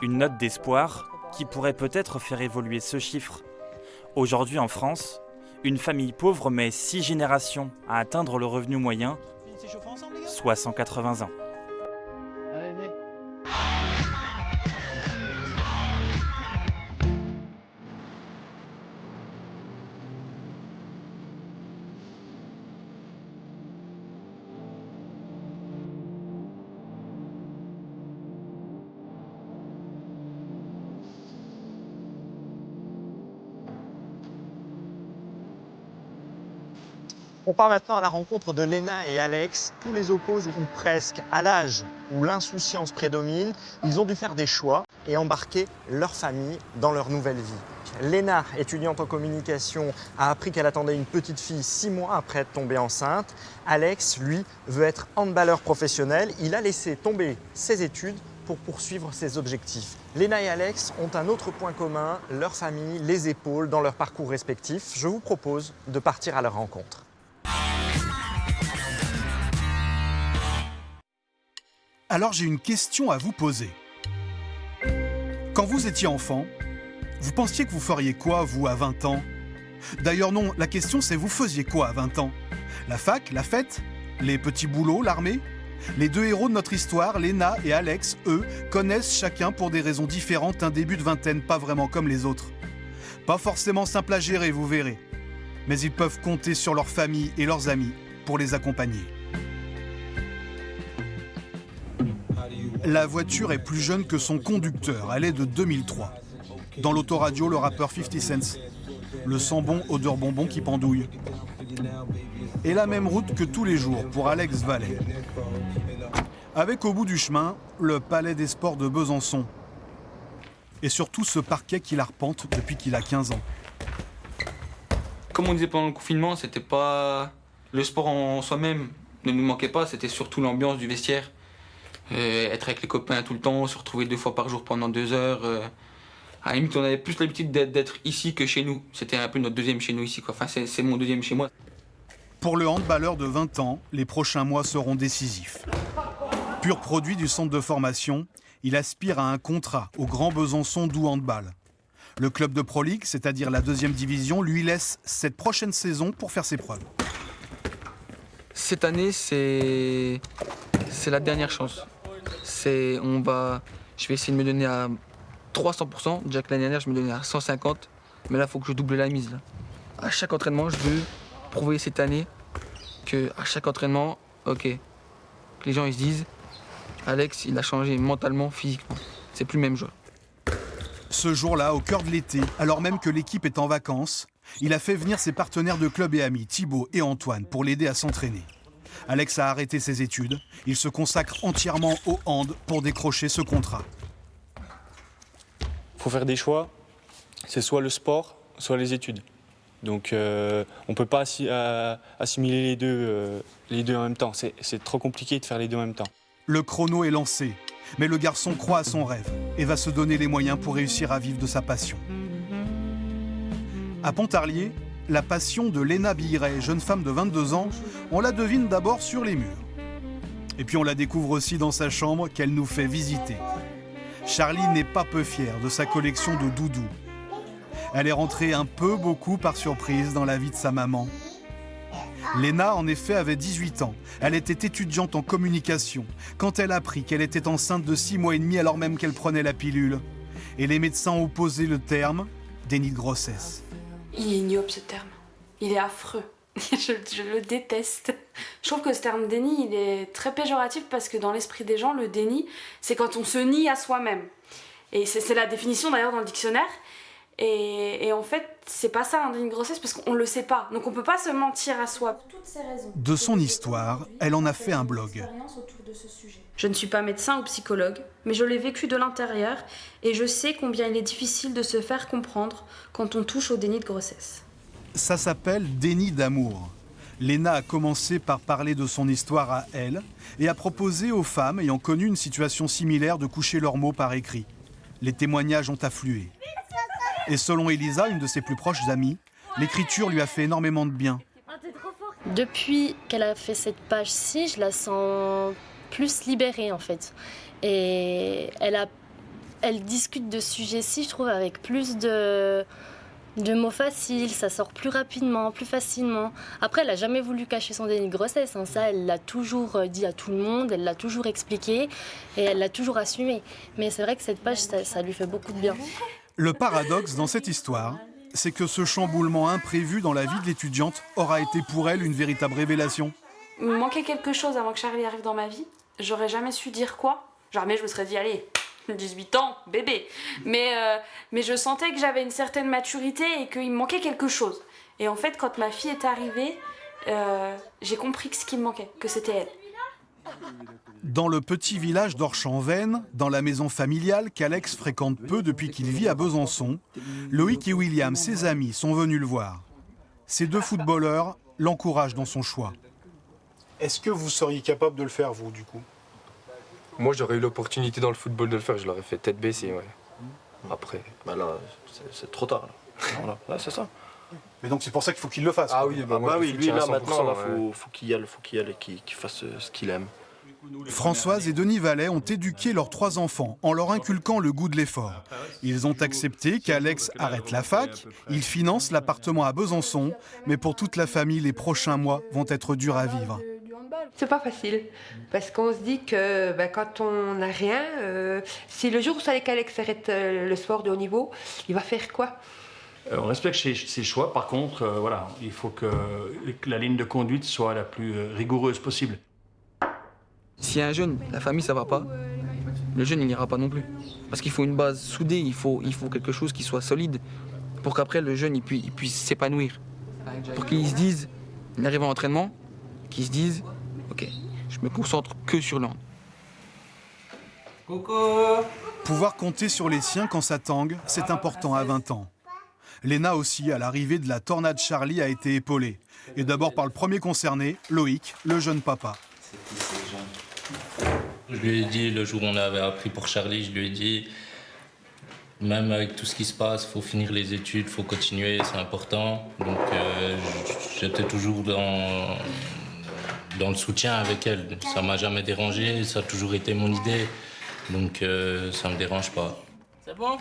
[SPEAKER 8] Une note d'espoir qui pourrait peut-être faire évoluer ce chiffre. Aujourd'hui en France, une famille pauvre met 6 générations à atteindre le revenu moyen, soit 180 ans.
[SPEAKER 2] On part maintenant à la rencontre de Léna et Alex. Tous les opposent ou presque à l'âge où l'insouciance prédomine. Ils ont dû faire des choix et embarquer leur famille dans leur nouvelle vie. Léna, étudiante en communication, a appris qu'elle attendait une petite fille 6 mois après être tombée enceinte. Alex, lui, veut être handballeur professionnel. Il a laissé tomber ses études pour poursuivre ses objectifs. Léna et Alex ont un autre point commun, leur famille les épaule dans leur parcours respectifs. Je vous propose de partir à leur rencontre.
[SPEAKER 4] Alors j'ai une question à vous poser. Quand vous étiez enfant, vous pensiez que vous feriez quoi, vous, à 20 ans? D'ailleurs non, la question c'est vous faisiez quoi à 20 ans? La fac, la fête? Les petits boulots, l'armée? Les deux héros de notre histoire, Léna et Alex, eux, connaissent chacun pour des raisons différentes un début de vingtaine pas vraiment comme les autres. Pas forcément simple à gérer, vous verrez. Mais ils peuvent compter sur leur famille et leurs amis pour les accompagner. La voiture est plus jeune que son conducteur, elle est de 2003. Dans l'autoradio, le rappeur 50 Cent. Le sang bon, odeur bonbon qui pendouille. Et la même route que tous les jours pour Alex Vallet. Avec au bout du chemin, le Palais des Sports de Besançon. Et surtout ce parquet qu'il arpente depuis qu'il a 15 ans.
[SPEAKER 6] Comme on disait pendant le confinement, c'était pas... Le sport en soi-même ne nous manquait pas, c'était surtout l'ambiance du vestiaire. Être avec les copains tout le temps, se retrouver 2 fois par jour pendant 2 heures. À la limite, on avait plus l'habitude d'être ici que chez nous. C'était un peu notre deuxième chez nous ici, quoi. Enfin, c'est mon deuxième chez moi.
[SPEAKER 4] Pour le handballeur de 20 ans, les prochains mois seront décisifs. Pur produit du centre de formation, il aspire à un contrat au Grand Besançon Doux Handball. Le club de Pro League, c'est-à-dire la 2e division, lui laisse cette prochaine saison pour faire ses preuves.
[SPEAKER 6] Cette année, c'est la dernière chance. Je vais essayer de me donner à 300%. Déjà que l'année dernière, je me donnais à 150. Mais là, il faut que je double la mise. Là. À chaque entraînement, je veux prouver cette année qu'à chaque entraînement, ok, que les gens ils se disent, Alex, il a changé mentalement, physiquement. C'est plus le même joueur.
[SPEAKER 4] Ce jour-là, au cœur de l'été, alors même que l'équipe est en vacances, il a fait venir ses partenaires de club et amis, Thibaut et Antoine, pour l'aider à s'entraîner. Alex a arrêté ses études. Il se consacre entièrement au hand pour décrocher ce contrat.
[SPEAKER 27] Il faut faire des choix. C'est soit le sport, soit les études. Donc on ne peut pas assimiler les deux en même temps. C'est trop compliqué de faire les deux en même temps.
[SPEAKER 4] Le chrono est lancé, mais le garçon croit à son rêve et va se donner les moyens pour réussir à vivre de sa passion. À Pontarlier, la passion de Léna Billeret, jeune femme de 22 ans, on la devine d'abord sur les murs. Et puis on la découvre aussi dans sa chambre qu'elle nous fait visiter. Charlie n'est pas peu fière de sa collection de doudous. Elle est rentrée un peu beaucoup par surprise dans la vie de sa maman. Léna, en effet, avait 18 ans. Elle était étudiante en communication quand elle apprit qu'elle était enceinte de 6 mois et demi alors même qu'elle prenait la pilule. Et les médecins ont posé le terme déni de grossesse.
[SPEAKER 3] Il est ignoble ce terme. Il est affreux. Je le déteste. Je trouve que ce terme déni, il est très péjoratif parce que dans l'esprit des gens, le déni, c'est quand on se nie à soi-même. Et c'est la définition d'ailleurs dans le dictionnaire. Et en fait, c'est pas ça un déni de grossesse parce qu'on le sait pas. Donc on peut pas se mentir à soi. Pour toutes ces raisons.
[SPEAKER 4] De son histoire, elle en a fait un blog.
[SPEAKER 3] Je ne suis pas médecin ou psychologue, mais je l'ai vécu de l'intérieur et je sais combien il est difficile de se faire comprendre quand on touche au déni de grossesse.
[SPEAKER 4] Ça s'appelle déni d'amour. Léna a commencé par parler de son histoire à elle et a proposé aux femmes ayant connu une situation similaire de coucher leurs mots par écrit. Les témoignages ont afflué. Et selon Elisa, une de ses plus proches amies, l'écriture lui a fait énormément de bien.
[SPEAKER 9] Depuis qu'elle a fait cette page-ci, je la sens plus libérée en fait. Et elle discute de ce sujet-ci, je trouve, avec plus de mots faciles, ça sort plus rapidement, plus facilement. Après, elle n'a jamais voulu cacher son déni de grossesse, hein. Ça, elle l'a toujours dit à tout le monde, elle l'a toujours expliqué et elle l'a toujours assumé. Mais c'est vrai que cette page, ça lui fait beaucoup de bien.
[SPEAKER 4] Le paradoxe dans cette histoire, c'est que ce chamboulement imprévu dans la vie de l'étudiante aura été pour elle une véritable révélation.
[SPEAKER 3] Il me manquait quelque chose avant que Charlie arrive dans ma vie. J'aurais jamais su dire quoi. Jamais je me serais dit, allez, 18 ans, bébé. Mais je sentais que j'avais une certaine maturité et qu'il me manquait quelque chose. Et en fait, quand ma fille est arrivée, j'ai compris que ce qui me manquait, que c'était elle.
[SPEAKER 4] Dans le petit village d'Orchamps-Vennes, dans la maison familiale qu'Alex fréquente peu depuis qu'il vit à Besançon, Loïc et William, ses amis, sont venus le voir. Ces deux footballeurs l'encouragent dans son choix.
[SPEAKER 10] Est-ce que vous seriez capable de le faire, vous, du coup?
[SPEAKER 11] Moi, j'aurais eu l'opportunité dans le football de le faire, je l'aurais fait tête baissée, ouais. Après.
[SPEAKER 12] Bah là, c'est trop tard. Là. Voilà. Là, c'est ça.
[SPEAKER 10] Mais donc c'est pour ça qu'il faut qu'il le fasse.
[SPEAKER 11] Ah oui, bah, moi,
[SPEAKER 12] oui, lui là maintenant, là,
[SPEAKER 11] ouais.
[SPEAKER 12] faut qu'il y aille et qu'il fasse ce qu'il aime.
[SPEAKER 4] Françoise et Denis Vallet ont éduqué leurs 3 enfants en leur inculquant le goût de l'effort. Ils ont accepté qu'Alex arrête la fac, il finance l'appartement à Besançon, mais pour toute la famille, les prochains mois vont être durs à vivre.
[SPEAKER 13] C'est pas facile, parce qu'on se dit que quand on n'a rien, si le jour où ça qu'Alex arrête le sport de haut niveau, il va faire quoi?
[SPEAKER 14] On respecte ses choix, par contre, voilà, il faut que la ligne de conduite soit la plus rigoureuse possible.
[SPEAKER 6] S'il y a un jeune, la famille ça va pas, le jeune il n'ira pas non plus. Parce qu'il faut une base soudée, il faut quelque chose qui soit solide pour qu'après le jeune il puisse s'épanouir. Pour qu'il se dise, il arrive à l'entraînement, qu'il se dise, ok, je me concentre que sur l'an.
[SPEAKER 4] Pouvoir compter sur les siens quand ça tangue, c'est important à 20 ans. Léna aussi, à l'arrivée de la tornade Charlie, a été épaulée. Et d'abord par le premier concerné, Loïc, le jeune papa.
[SPEAKER 16] Je lui ai dit, le jour où on avait appris pour Charlie, je lui ai dit, même avec tout ce qui se passe, il faut finir les études, il faut continuer, c'est important. Donc j'étais toujours dans le soutien avec elle. Ça ne m'a jamais dérangé, ça a toujours été mon idée. Donc ça ne me dérange pas.
[SPEAKER 3] C'est bon?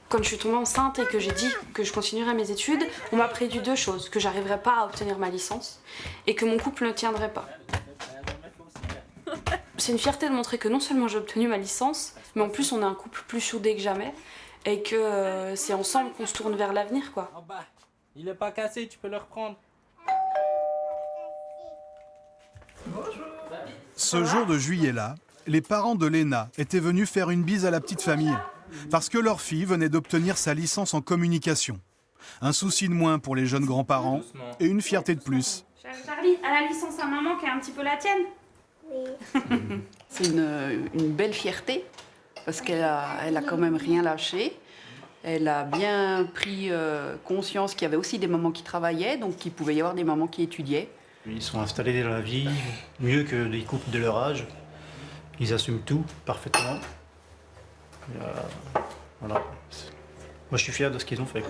[SPEAKER 3] Quand je suis tombée enceinte et que j'ai dit que je continuerais mes études, on m'a prédit 2 choses, que j'arriverais pas à obtenir ma licence et que mon couple ne tiendrait pas. C'est une fierté de montrer que non seulement j'ai obtenu ma licence, mais en plus on est un couple plus soudé que jamais et que c'est ensemble qu'on se tourne vers l'avenir, quoi.
[SPEAKER 26] En bas, il est pas cassé, tu peux le reprendre.
[SPEAKER 4] Ce jour de juillet-là, les parents de Léna étaient venus faire une bise à la petite famille parce que leur fille venait d'obtenir sa licence en communication. Un souci de moins pour les jeunes grands-parents et une fierté de plus.
[SPEAKER 3] Charlie, à la licence à maman qui est un petit peu la tienne?
[SPEAKER 29] Oui. C'est une belle fierté parce qu'elle a quand même rien lâché. Elle a bien pris conscience qu'il y avait aussi des mamans qui travaillaient, donc qu'il pouvait y avoir des mamans qui étudiaient.
[SPEAKER 10] Ils sont installés dans la vie, mieux que des couples de leur âge. Ils assument tout parfaitement. Voilà. Moi, je suis fier de ce qu'ils ont fait.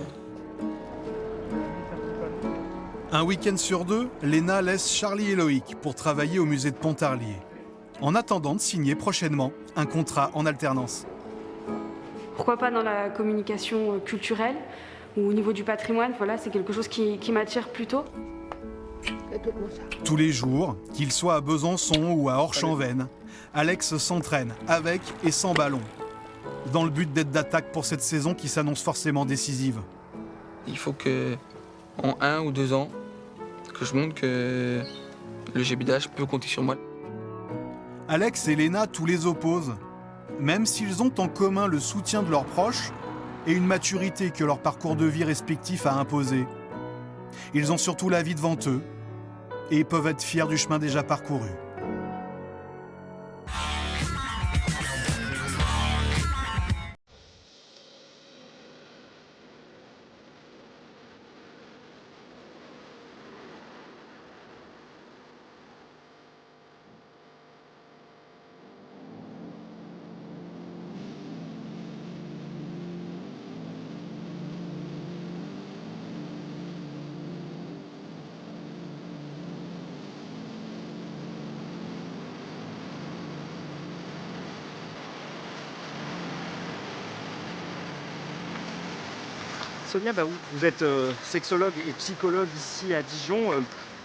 [SPEAKER 4] Un week-end sur 2, Léna laisse Charlie et Loïc pour travailler au musée de Pontarlier, en attendant de signer prochainement un contrat en alternance.
[SPEAKER 3] Pourquoi pas dans la communication culturelle ou au niveau du patrimoine, voilà, c'est quelque chose qui m'attire plutôt.
[SPEAKER 4] Tous les jours, qu'il soit à Besançon ou à Orchamps-Vennes, Alex s'entraîne avec et sans ballon, dans le but d'être d'attaque pour cette saison qui s'annonce forcément décisive.
[SPEAKER 6] Il faut que, en 1 ou 2 ans, que je montre que le GBDH peut compter sur moi.
[SPEAKER 4] Alex et Léna tous les opposent. même s'ils ont en commun le soutien de leurs proches et une maturité que leur parcours de vie respectif a imposé. Ils ont surtout la vie devant eux et peuvent être fiers du chemin déjà parcouru.
[SPEAKER 2] Sonia, vous êtes sexologue et psychologue ici à Dijon.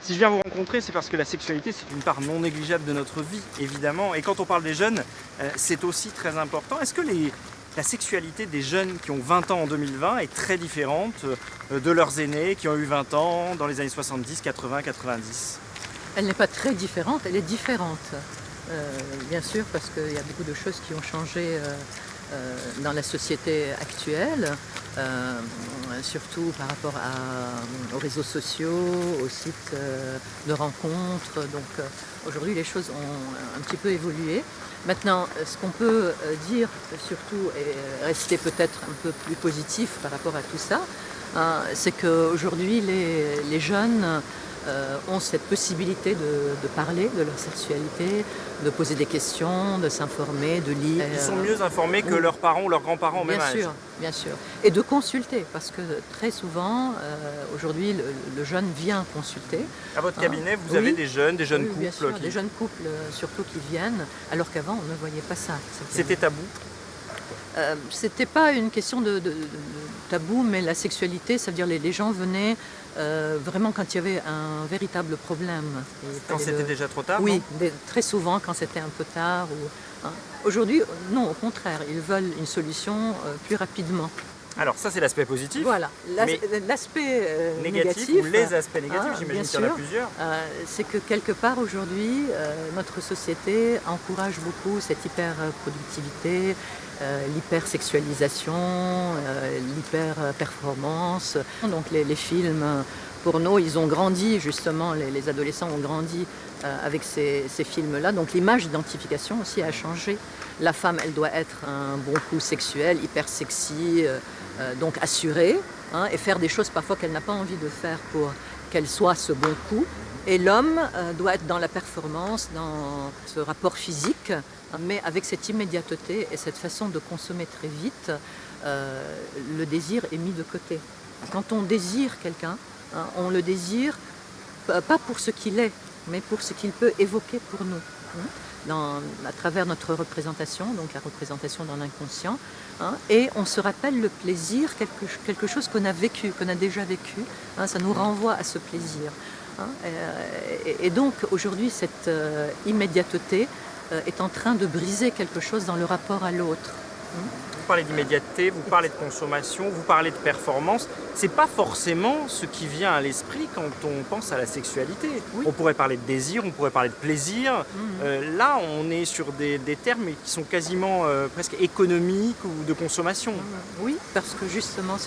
[SPEAKER 2] Si je viens vous rencontrer, c'est parce que la sexualité, c'est une part non négligeable de notre vie, évidemment. Et quand on parle des jeunes, c'est aussi très important. Est-ce que la sexualité des jeunes qui ont 20 ans en 2020 est très différente de leurs aînés qui ont eu 20 ans dans les années 70, 80, 90 ?
[SPEAKER 1] Elle n'est pas très différente, elle est différente. Bien sûr, parce qu'il y a beaucoup de choses qui ont changé dans la société actuelle, surtout par rapport aux réseaux sociaux, aux sites de rencontres. Donc aujourd'hui, les choses ont un petit peu évolué. Maintenant, ce qu'on peut dire surtout et rester peut-être un peu plus positif par rapport à tout ça, c'est qu'aujourd'hui, les jeunes ont cette possibilité de parler de leur sexualité, de poser des questions, de s'informer, de lire.
[SPEAKER 2] Ils sont mieux informés que leurs parents ou leurs grands-parents au même âge.
[SPEAKER 1] Bien sûr. Et de consulter, parce que très souvent, aujourd'hui, le jeune vient consulter.
[SPEAKER 2] À votre cabinet, vous avez des jeunes couples
[SPEAKER 1] bien sûr, des jeunes couples surtout qui viennent, alors qu'avant, on ne voyait pas ça.
[SPEAKER 2] C'était tabou.
[SPEAKER 1] C'était pas une question de tabou, mais la sexualité, ça veut dire les gens venaient vraiment quand il y avait un véritable problème.
[SPEAKER 2] Quand c'était déjà trop tard?
[SPEAKER 1] Oui, très souvent quand c'était un peu tard. Aujourd'hui, non, au contraire, ils veulent une solution plus rapidement.
[SPEAKER 2] Alors ça, c'est l'aspect positif.
[SPEAKER 1] Voilà, l'aspect négatif,
[SPEAKER 2] ou les aspects négatifs, j'imagine qu'il y en a plusieurs.
[SPEAKER 1] C'est que quelque part aujourd'hui, notre société encourage beaucoup cette hyper-productivité, l'hypersexualisation, l'hyper-performance. Donc les films porno, ils ont grandi justement, les adolescents ont grandi avec ces films-là. Donc l'image d'identification aussi a changé. La femme, elle doit être un bon coup sexuel, hyper sexy, donc assurée, et faire des choses parfois qu'elle n'a pas envie de faire pour qu'elle soit ce bon coup. Et l'homme doit être dans la performance, dans ce rapport physique, mais avec cette immédiateté et cette façon de consommer très vite, le désir est mis de côté. Quand on désire quelqu'un, on le désire pas pour ce qu'il est, mais pour ce qu'il peut évoquer pour nous. À travers notre représentation, donc la représentation dans l'inconscient, et on se rappelle le plaisir, quelque chose qu'on a vécu, qu'on a déjà vécu, ça nous renvoie à ce plaisir. Et donc aujourd'hui, cette immédiateté est en train de briser quelque chose dans le rapport à l'autre.
[SPEAKER 2] Vous parlez d'immédiateté, vous parlez de consommation, vous parlez de performance. C'est pas forcément ce qui vient à l'esprit quand on pense à la sexualité. Oui. On pourrait parler de désir, on pourrait parler de plaisir. Là, on est sur des termes qui sont quasiment presque économiques ou de consommation.
[SPEAKER 1] Oui, parce que justement,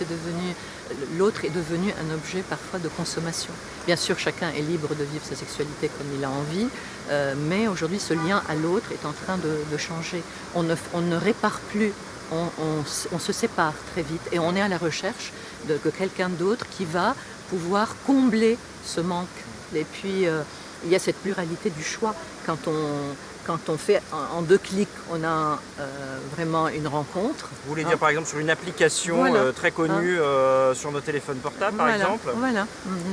[SPEAKER 1] l'autre est devenu un objet parfois de consommation. Bien sûr, chacun est libre de vivre sa sexualité comme il a envie, mais aujourd'hui, ce lien à l'autre est en train de changer. On ne répare plus. On se sépare très vite et on est à la recherche de quelqu'un d'autre qui va pouvoir combler ce manque. Et puis, il y a cette pluralité du choix. Quand on fait en 2 clics, on a vraiment une rencontre.
[SPEAKER 2] Vous voulez dire par exemple sur une application très connue sur nos téléphones portables, par exemple?
[SPEAKER 1] Voilà.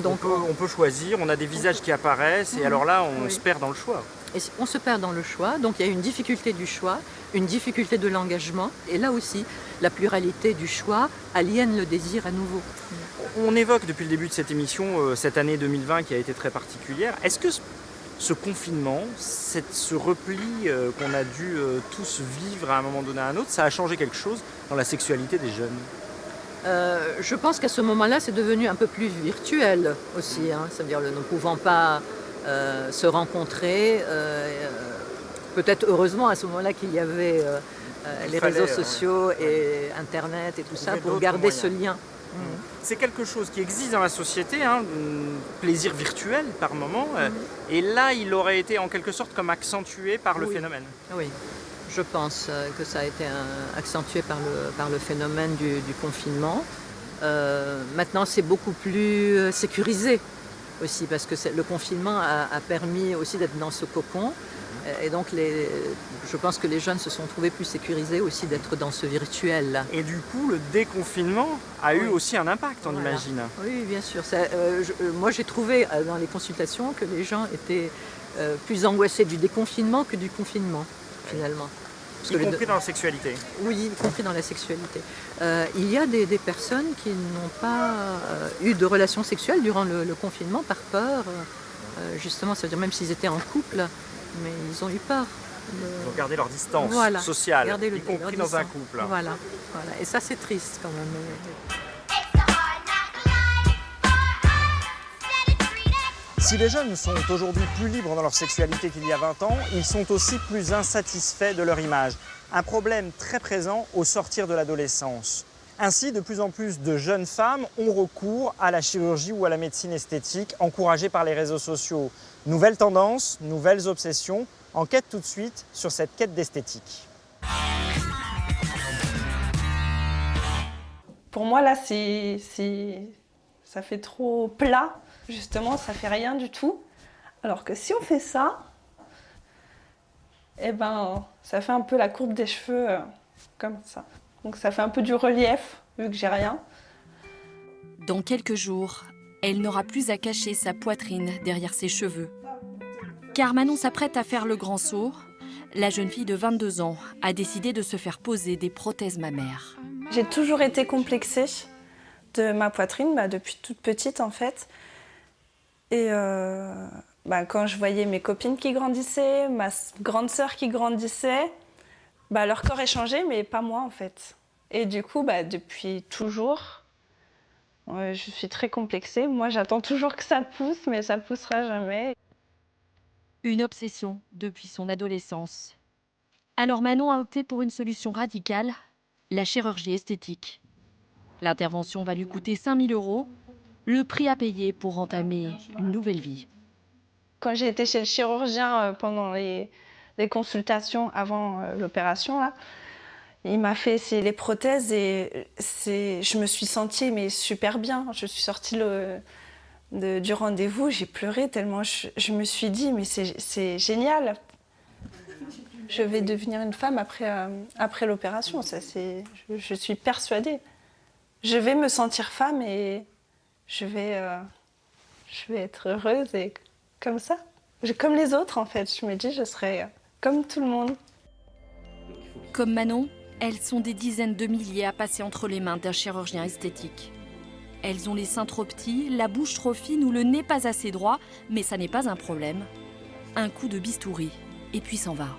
[SPEAKER 2] Donc, on peut choisir, on a des visages qui apparaissent et alors là, on se perd dans le choix.
[SPEAKER 1] Et on se perd dans le choix, donc il y a une difficulté du choix, une difficulté de l'engagement, et là aussi, la pluralité du choix aliène le désir à nouveau.
[SPEAKER 2] On évoque depuis le début de cette émission cette année 2020 qui a été très particulière. Est-ce que ce confinement, ce repli qu'on a dû tous vivre à un moment donné à un autre, ça a changé quelque chose dans la sexualité des jeunes?
[SPEAKER 1] Je pense qu'à ce moment-là, c'est devenu un peu plus virtuel aussi, c'est-à-dire ne pouvant pas se rencontrer. Peut-être heureusement à ce moment-là qu'il y avait les réseaux sociaux et Internet et tout ça pour garder ce lien.
[SPEAKER 2] C'est quelque chose qui existe dans la société, hein, plaisir virtuel par moment, et là il aurait été en quelque sorte comme accentué par le phénomène.
[SPEAKER 1] Oui, je pense que ça a été accentué par le phénomène du confinement. Maintenant c'est beaucoup plus sécurisé aussi parce que le confinement a permis aussi d'être dans ce cocon. Et donc, je pense que les jeunes se sont trouvés plus sécurisés aussi d'être dans ce virtuel-là.
[SPEAKER 2] Et du coup, le déconfinement a eu aussi un impact, on imagine.
[SPEAKER 1] Oui, bien sûr. Moi, j'ai trouvé dans les consultations que les gens étaient plus angoissés du déconfinement que du confinement, finalement.
[SPEAKER 2] Y compris dans la sexualité.
[SPEAKER 1] Oui, y compris dans la sexualité. Il y a des personnes qui n'ont pas eu de relations sexuelles durant le confinement par peur. Justement, ça veut dire même s'ils étaient en couple, mais ils ont eu peur.
[SPEAKER 2] Ils ont gardé leur distance sociale, y compris dans un couple.
[SPEAKER 1] Voilà. Et ça, c'est triste quand même.
[SPEAKER 2] Si les jeunes sont aujourd'hui plus libres dans leur sexualité qu'il y a 20 ans, ils sont aussi plus insatisfaits de leur image. Un problème très présent au sortir de l'adolescence. Ainsi, de plus en plus de jeunes femmes ont recours à la chirurgie ou à la médecine esthétique, encouragée par les réseaux sociaux. Nouvelles tendances, nouvelles obsessions. Enquête tout de suite sur cette quête d'esthétique.
[SPEAKER 7] Pour moi, là, ça fait trop plat. Justement, ça fait rien du tout. Alors que si on fait ça, eh ben, ça fait un peu la courbe des cheveux comme ça. Donc ça fait un peu du relief, vu que j'ai rien.
[SPEAKER 15] Dans quelques jours, elle n'aura plus à cacher sa poitrine derrière ses cheveux. Car Manon s'apprête à faire le grand saut. La jeune fille de 22 ans a décidé de se faire poser des prothèses mammaires.
[SPEAKER 7] J'ai toujours été complexée de ma poitrine, depuis toute petite en fait. Et quand je voyais mes copines qui grandissaient, ma grande sœur qui grandissait, leur corps est changé, mais pas moi en fait. Et du coup, depuis toujours, je suis très complexée. Moi, j'attends toujours que ça pousse, mais ça poussera jamais.
[SPEAKER 15] Une obsession depuis son adolescence. Alors Manon a opté pour une solution radicale, la chirurgie esthétique. L'intervention va lui coûter 5 000 €, le prix à payer pour entamer une nouvelle vie.
[SPEAKER 7] Quand j'ai été chez le chirurgien pendant les consultations avant l'opération, là, il m'a fait essayer les prothèses et je me suis sentie super bien. Je suis sortie du rendez-vous, j'ai pleuré tellement je me suis dit mais c'est génial. Je vais devenir une femme après l'opération, je suis persuadée. Je vais me sentir femme et je vais être heureuse et comme ça. Comme les autres en fait, je me dis je serai comme tout le monde.
[SPEAKER 15] Comme Manon, elles sont des dizaines de milliers à passer entre les mains d'un chirurgien esthétique. Elles ont les seins trop petits, la bouche trop fine ou le nez pas assez droit, mais ça n'est pas un problème. Un coup de bistouri, et puis s'en va.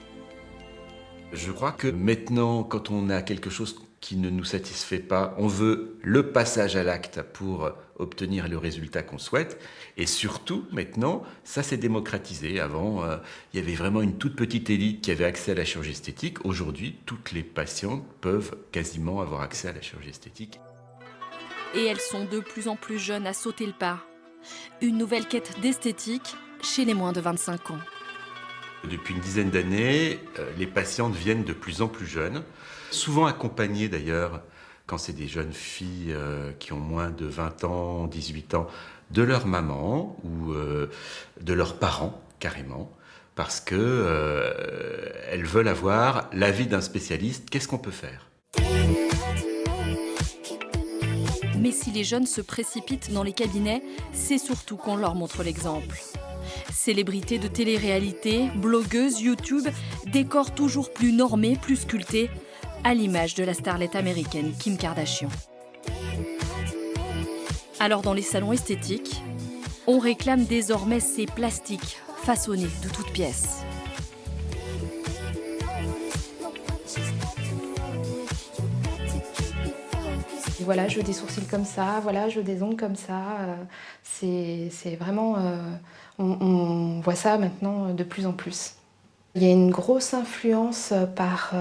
[SPEAKER 17] Je crois que maintenant, quand on a quelque chose qui ne nous satisfait pas, on veut le passage à l'acte pour obtenir le résultat qu'on souhaite. Et surtout, maintenant, ça s'est démocratisé. Avant, il y avait vraiment une toute petite élite qui avait accès à la chirurgie esthétique. Aujourd'hui, toutes les patientes peuvent quasiment avoir accès à la chirurgie esthétique.
[SPEAKER 15] Et elles sont de plus en plus jeunes à sauter le pas. Une nouvelle quête d'esthétique chez les moins de 25 ans.
[SPEAKER 17] Depuis une dizaine d'années, les patientes viennent de plus en plus jeunes, souvent accompagnées d'ailleurs, quand c'est des jeunes filles qui ont moins de 20 ans, 18 ans, de leur maman ou de leurs parents, carrément, parce qu'elles veulent avoir l'avis d'un spécialiste. Qu'est-ce qu'on peut faire ?
[SPEAKER 15] Mais si les jeunes se précipitent dans les cabinets, c'est surtout qu'on leur montre l'exemple. Célébrités de télé-réalité, blogueuses, YouTube, décors toujours plus normés, plus sculptés, à l'image de la starlette américaine Kim Kardashian. Alors dans les salons esthétiques, on réclame désormais ces plastiques façonnés de toutes pièces.
[SPEAKER 18] Voilà, je veux des sourcils comme ça, voilà, je veux des ongles comme ça. C'est vraiment... on voit ça maintenant de plus en plus. Il y a une grosse influence par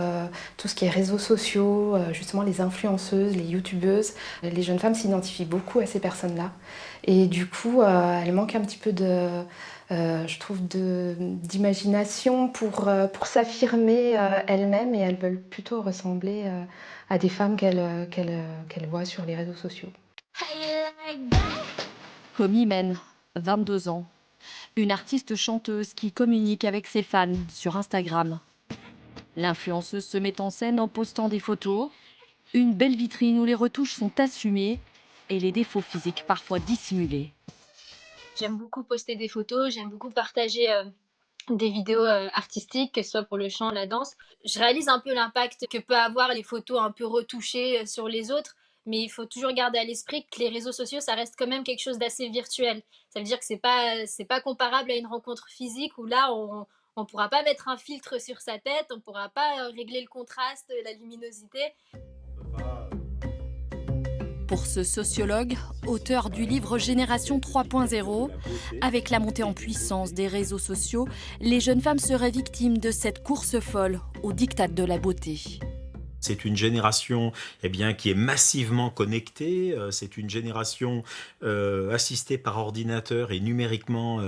[SPEAKER 18] tout ce qui est réseaux sociaux, justement les influenceuses, les youtubeuses. Les jeunes femmes s'identifient beaucoup à ces personnes-là. Et du coup, elles manquent un petit peu je trouve, d'imagination pour s'affirmer elles-mêmes, et elles veulent plutôt ressembler à des femmes qu'elles voient sur les réseaux sociaux.
[SPEAKER 15] Comme Imen, 22 ans. Une artiste chanteuse qui communique avec ses fans sur Instagram. L'influenceuse se met en scène en postant des photos, une belle vitrine où les retouches sont assumées et les défauts physiques parfois dissimulés.
[SPEAKER 5] J'aime beaucoup poster des photos, j'aime beaucoup partager des vidéos artistiques, que ce soit pour le chant, la danse. Je réalise un peu l'impact que peut avoir les photos un peu retouchées sur les autres, mais il faut toujours garder à l'esprit que les réseaux sociaux, ça reste quand même quelque chose d'assez virtuel. Ça veut dire que c'est pas comparable à une rencontre physique où là, on pourra pas mettre un filtre sur sa tête, on pourra pas régler le contraste, la luminosité.
[SPEAKER 15] Pour ce sociologue, auteur du livre Génération 3.0, avec la montée en puissance des réseaux sociaux, les jeunes femmes seraient victimes de cette course folle au diktat de la beauté.
[SPEAKER 19] C'est une génération qui est massivement connectée, c'est une génération assistée par ordinateur et numériquement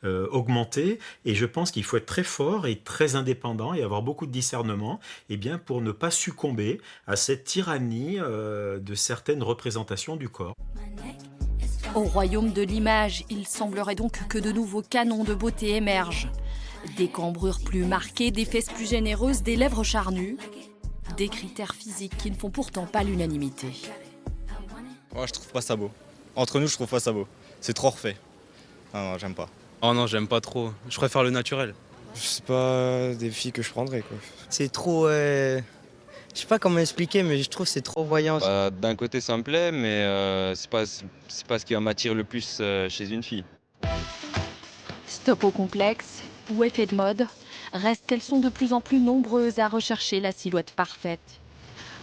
[SPEAKER 19] augmentée. Et je pense qu'il faut être très fort et très indépendant et avoir beaucoup de discernement pour ne pas succomber à cette tyrannie de certaines représentations du corps.
[SPEAKER 15] Au royaume de l'image, il semblerait donc que de nouveaux canons de beauté émergent. Des cambrures plus marquées, des fesses plus généreuses, des lèvres charnues. Des critères physiques qui ne font pourtant pas l'unanimité.
[SPEAKER 20] Moi, je trouve pas ça beau. Entre nous, je trouve pas ça beau. C'est trop refait. Non, j'aime pas.
[SPEAKER 27] Oh non, j'aime pas trop. Je préfère le naturel.
[SPEAKER 21] C'est pas des filles que je prendrais, quoi.
[SPEAKER 22] C'est trop... Je sais pas comment expliquer, mais je trouve que c'est trop voyant.
[SPEAKER 23] D'un côté, ça me plaît, mais c'est pas ce qui m'attire le plus chez une fille.
[SPEAKER 15] Stop au complexe ou effet de mode, reste qu'elles sont de plus en plus nombreuses à rechercher la silhouette parfaite.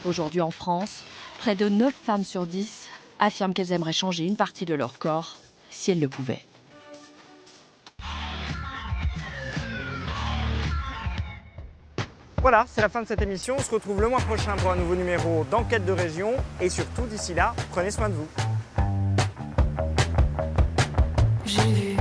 [SPEAKER 15] Aujourd'hui en France, près de 9 femmes sur 10 affirment qu'elles aimeraient changer une partie de leur corps si elles le pouvaient.
[SPEAKER 2] Voilà, c'est la fin de cette émission. On se retrouve le mois prochain pour un nouveau numéro d'Enquête de Région. Et surtout, d'ici là, prenez soin de vous.
[SPEAKER 24] J'ai vu